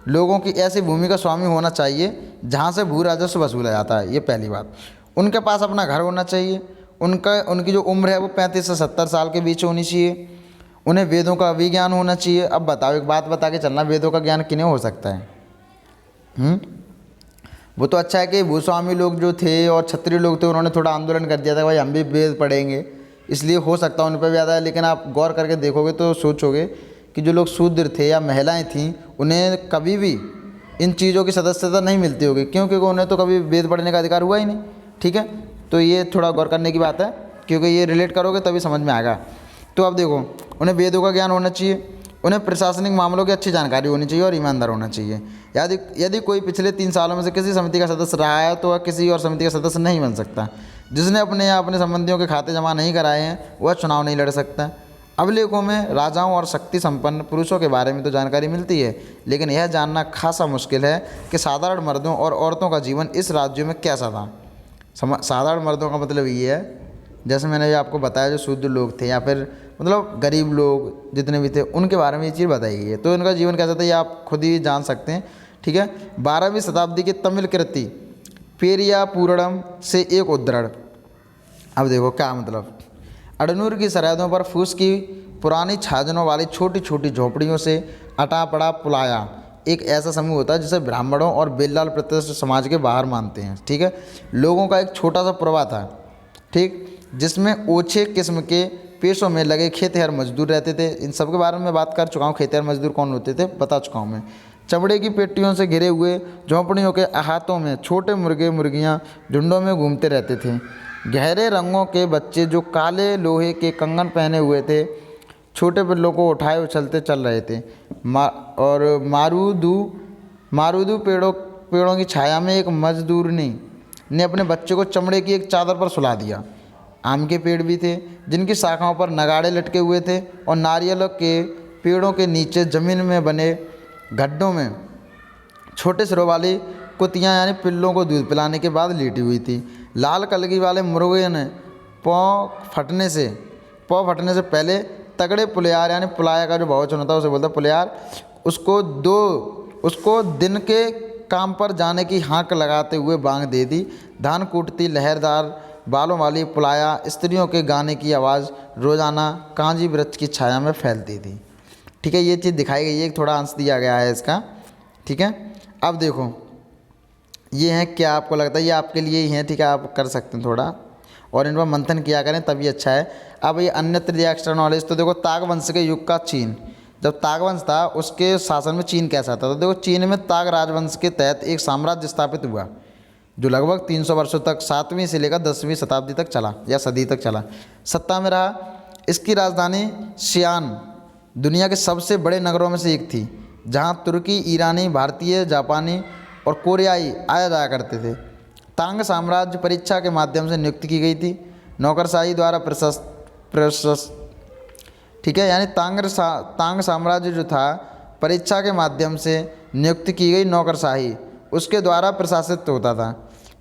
लोगों की ऐसी भूमि का स्वामी होना चाहिए जहाँ से भू राजस्व वसूला जाता है, ये पहली बात। उनके पास अपना घर होना चाहिए। उनकी जो उम्र है वो 35 से 70 साल के बीच होनी चाहिए। उन्हें वेदों का अभिज्ञान होना चाहिए। अब बताओ, एक बात बता के चलना, वेदों का ज्ञान किन्हें हो सकता है? वो तो अच्छा है कि भूस्वामी लोग जो थे और क्षत्रिय लोग थे उन्होंने थोड़ा आंदोलन कर दिया था, भाई हम भी वेद पढ़ेंगे, इसलिए हो सकता है उन पर भी ज़्यादा है। लेकिन आप गौर करके देखोगे तो सोचोगे कि जो लोग शूद्र थे या महिलाएं थीं उन्हें कभी भी इन चीज़ों की सदस्यता नहीं मिलती होगी, क्योंकि उन्हें तो कभी वेद पढ़ने का अधिकार हुआ ही नहीं, ठीक है। तो ये थोड़ा गौर करने की बात है, क्योंकि ये रिलेट करोगे तभी समझ में आएगा। तो अब देखो, उन्हें वेदों का ज्ञान होना चाहिए, उन्हें प्रशासनिक मामलों की अच्छी जानकारी होनी चाहिए और ईमानदार होना चाहिए। यदि कोई पिछले 3 सालों में से किसी समिति का सदस्य रहा है तो वह किसी और समिति का सदस्य नहीं बन सकता। जिसने अपने या अपने संबंधियों के खाते जमा नहीं कराए हैं वह चुनाव नहीं लड़ सकता। अभिलेखों में राजाओं और शक्ति संपन्न पुरुषों के बारे में तो जानकारी मिलती है, लेकिन यह जानना खासा मुश्किल है कि साधारण मर्दों और औरतों का जीवन इस राज्य में कैसा था। साधारण मर्दों का मतलब ये है, जैसे मैंने आपको बताया, जो शूद्र लोग थे या फिर मतलब गरीब लोग जितने भी थे उनके बारे में ये चीज़ बताई गई है। तो इनका जीवन कैसा था ये आप खुद ही जान सकते हैं, ठीक है। 12वीं शताब्दी की तमिल कृति पेरिया पूरणम से एक उद्धरण। अब देखो क्या मतलब, अडनूर की सरहदों पर फूस की पुरानी छाजनों वाली छोटी छोटी झोपड़ियों से अटापड़ा पुलाया एक ऐसा समूह होता है जिसे ब्राह्मणों और बेललाल प्रतिष्ठित समाज के बाहर मानते हैं। ठीक है, लोगों का एक छोटा सा प्रवाह था, ठीक, जिसमें ओछे किस्म के पेशों में लगे खेतिहर मजदूर रहते थे। इन सब के बारे में बात कर चुका हूँ, खेतिहर मजदूर कौन होते थे बता चुका हूँ मैं। चमड़े की पेटियों से घिरे हुए झोंपड़ियों के अहातों में छोटे मुर्गे मुर्गियाँ झुंडों में घूमते रहते थे। गहरे रंगों के बच्चे जो काले लोहे के कंगन पहने हुए थे छोटे पिल्लों को उठाए उछलते चल रहे थे। और मारूदू पेड़ों की छाया में एक मजदूरनी ने अपने बच्चे को चमड़े की एक चादर पर सुला दिया। आम के पेड़ भी थे जिनकी शाखाओं पर नगाड़े लटके हुए थे और नारियल के पेड़ों के नीचे ज़मीन में बने गड्ढों में छोटे सिरों वाली कुतियाँ यानी पिल्लों को दूध पिलाने के बाद लेटी हुई थी। लाल कलगी वाले मुर्गे ने पौ फटने से पहले तगड़े पुलियार यानी पुलाया का जो बहुवचन होता है उसे बोलता है पुलियार, उसको दिन के काम पर जाने की हाँक लगाते हुए बांग दे दी। धान कूटती लहरदार बालों वाली पुलाया स्त्रियों के गाने की आवाज़ रोज़ाना कांजी वृक्ष की छाया में फैलती थी। ठीक है, ये चीज़ दिखाई गई है, एक थोड़ा अंश दिया गया है इसका। ठीक है, अब देखो ये हैं, क्या आपको लगता है ये आपके लिए ही हैं? ठीक है, आप कर सकते हैं थोड़ा और इन पर मंथन किया करें तभी अच्छा है। अब ये अन्यत्र दिया एक्स्ट्रा नॉलेज, तो देखो ताग वंश के युग का चीन, जब ताग वंश था उसके शासन में चीन कैसा था। तो देखो चीन में ताग राजवंश के तहत एक साम्राज्य स्थापित हुआ जो लगभग 300 वर्षों तक 7वीं से लेकर 10वीं शताब्दी तक चला या सदी तक चला, सत्ता में रहा। इसकी राजधानी शियान दुनिया के सबसे बड़े नगरों में से एक थी, जहाँ तुर्की, ईरानी, भारतीय, जापानी और कोरियाई आया जाया करते थे। तांग साम्राज्य परीक्षा के माध्यम से नियुक्त की गई थी, नौकरशाही द्वारा प्रशस्त। ठीक है, यानी तांग साम्राज्य जो था परीक्षा के माध्यम से नियुक्त की गई नौकरशाही उसके द्वारा प्रशासित होता था।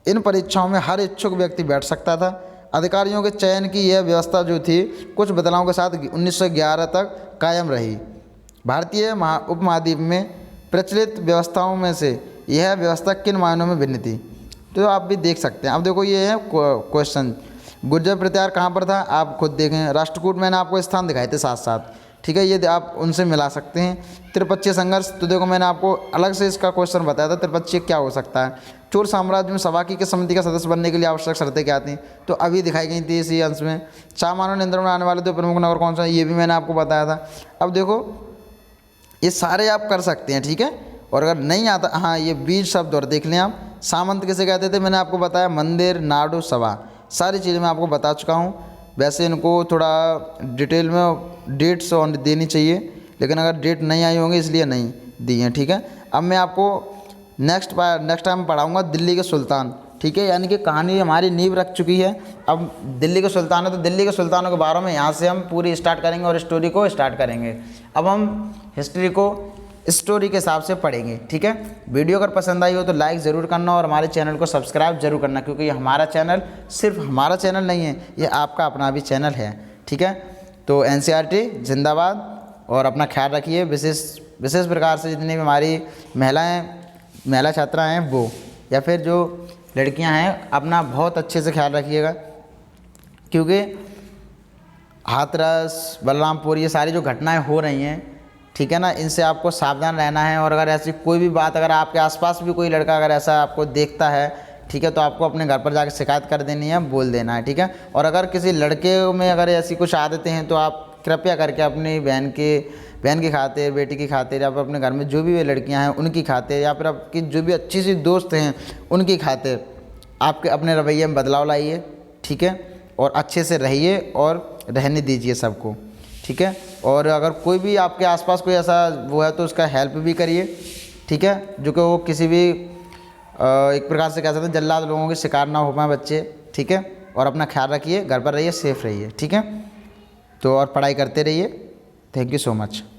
इन परीक्षाओं में हर इच्छुक व्यक्ति बैठ सकता था। अधिकारियों के चयन की यह व्यवस्था जो थी कुछ बदलावों के साथ 1911 तक कायम रही। भारतीय उपमहाद्वीप में प्रचलित व्यवस्थाओं में से यह व्यवस्था किन मायनों में भिन्न थी, तो आप भी देख सकते हैं। अब देखो ये है क्वेश्चन, गुर्जर प्रत्याहार कहाँ पर था आप खुद देखें। राष्ट्रकूट मैंने आपको स्थान दिखाए थे साथ साथ, ठीक है, ये आप उनसे मिला सकते हैं। त्रिपक्षीय संघर्ष, तो देखो मैंने आपको अलग से इसका क्वेश्चन बताया था त्रिपक्षीय क्या हो सकता है। चोल साम्राज्य में सवाकी के समिति का सदस्य बनने के लिए आवश्यक शर्तें क्या थी, तो अभी दिखाई गई थी इसी अंश में। चामानो नियंत्रण में आने वाले 2 प्रमुख नगर कौन सा है, ये भी मैंने आपको बताया था। अब देखो ये सारे आप कर सकते हैं, ठीक है, और अगर नहीं आता, हाँ ये बीज शब्द और देख लें आप। सामंत किसे कहते थे मैंने आपको बताया, मंदिर, नाडु, सभा, सारी चीज़ें मैं आपको बता चुका हूँ। वैसे इनको थोड़ा डिटेल में डेट्स देनी चाहिए, लेकिन अगर डेट नहीं आई होंगी इसलिए नहीं दी हैं। ठीक है, अब मैं आपको नेक्स्ट टाइम पढ़ाऊँगा दिल्ली के सुल्तान। ठीक है, यानी कि कहानी हमारी नींव रख चुकी है। अब दिल्ली के सुल्तान है तो दिल्ली के सुल्तानों के बारे में यहाँ से हम पूरी स्टार्ट करेंगे और स्टोरी को स्टार्ट करेंगे। अब हम हिस्ट्री को स्टोरी के हिसाब से पढ़ेंगे। ठीक है, वीडियो अगर पसंद आई हो तो लाइक ज़रूर करना और हमारे चैनल को सब्सक्राइब जरूर करना, क्योंकि ये हमारा चैनल सिर्फ हमारा चैनल नहीं है, ये आपका अपना भी चैनल है। ठीक है, तो NCERT जिंदाबाद, और अपना ख्याल रखिए। विशेष प्रकार से जितनी भी हमारी महिला छात्रा हैं वो या फिर जो लड़कियां हैं अपना बहुत अच्छे से ख्याल रखिएगा, क्योंकि हाथरस, बलरामपुर ये सारी जो घटनाएं हो रही हैं, ठीक है ना, इनसे आपको सावधान रहना है। और अगर ऐसी कोई भी बात, अगर आपके आसपास भी कोई लड़का अगर ऐसा आपको देखता है, ठीक है, तो आपको अपने घर पर जाकर शिकायत कर देनी है, बोल देना है। ठीक है, और अगर किसी लड़के में अगर ऐसी कुछ आदतें हैं तो आप कृपया करके अपनी बहन की खातिर, बेटी की खातिर, या फिर अपने घर में जो भी वे लड़कियां हैं उनकी खातिर, या फिर आपकी जो भी अच्छी सी दोस्त हैं उनकी खातिर आपके अपने रवैये में बदलाव लाइए। ठीक है, और अच्छे से रहिए और रहने दीजिए सबको। ठीक है, और अगर कोई भी आपके आसपास कोई ऐसा वो है तो उसका हेल्प भी करिए। ठीक है, जो कि वो किसी भी एक प्रकार से कह सकते हैं जल्लाद लोगों के शिकार ना हो पाए बच्चे। ठीक है, और अपना ख्याल रखिए, घर पर रहिए, सेफ रहिए। ठीक है, तो और पढ़ाई करते रहिए। Thank you so much.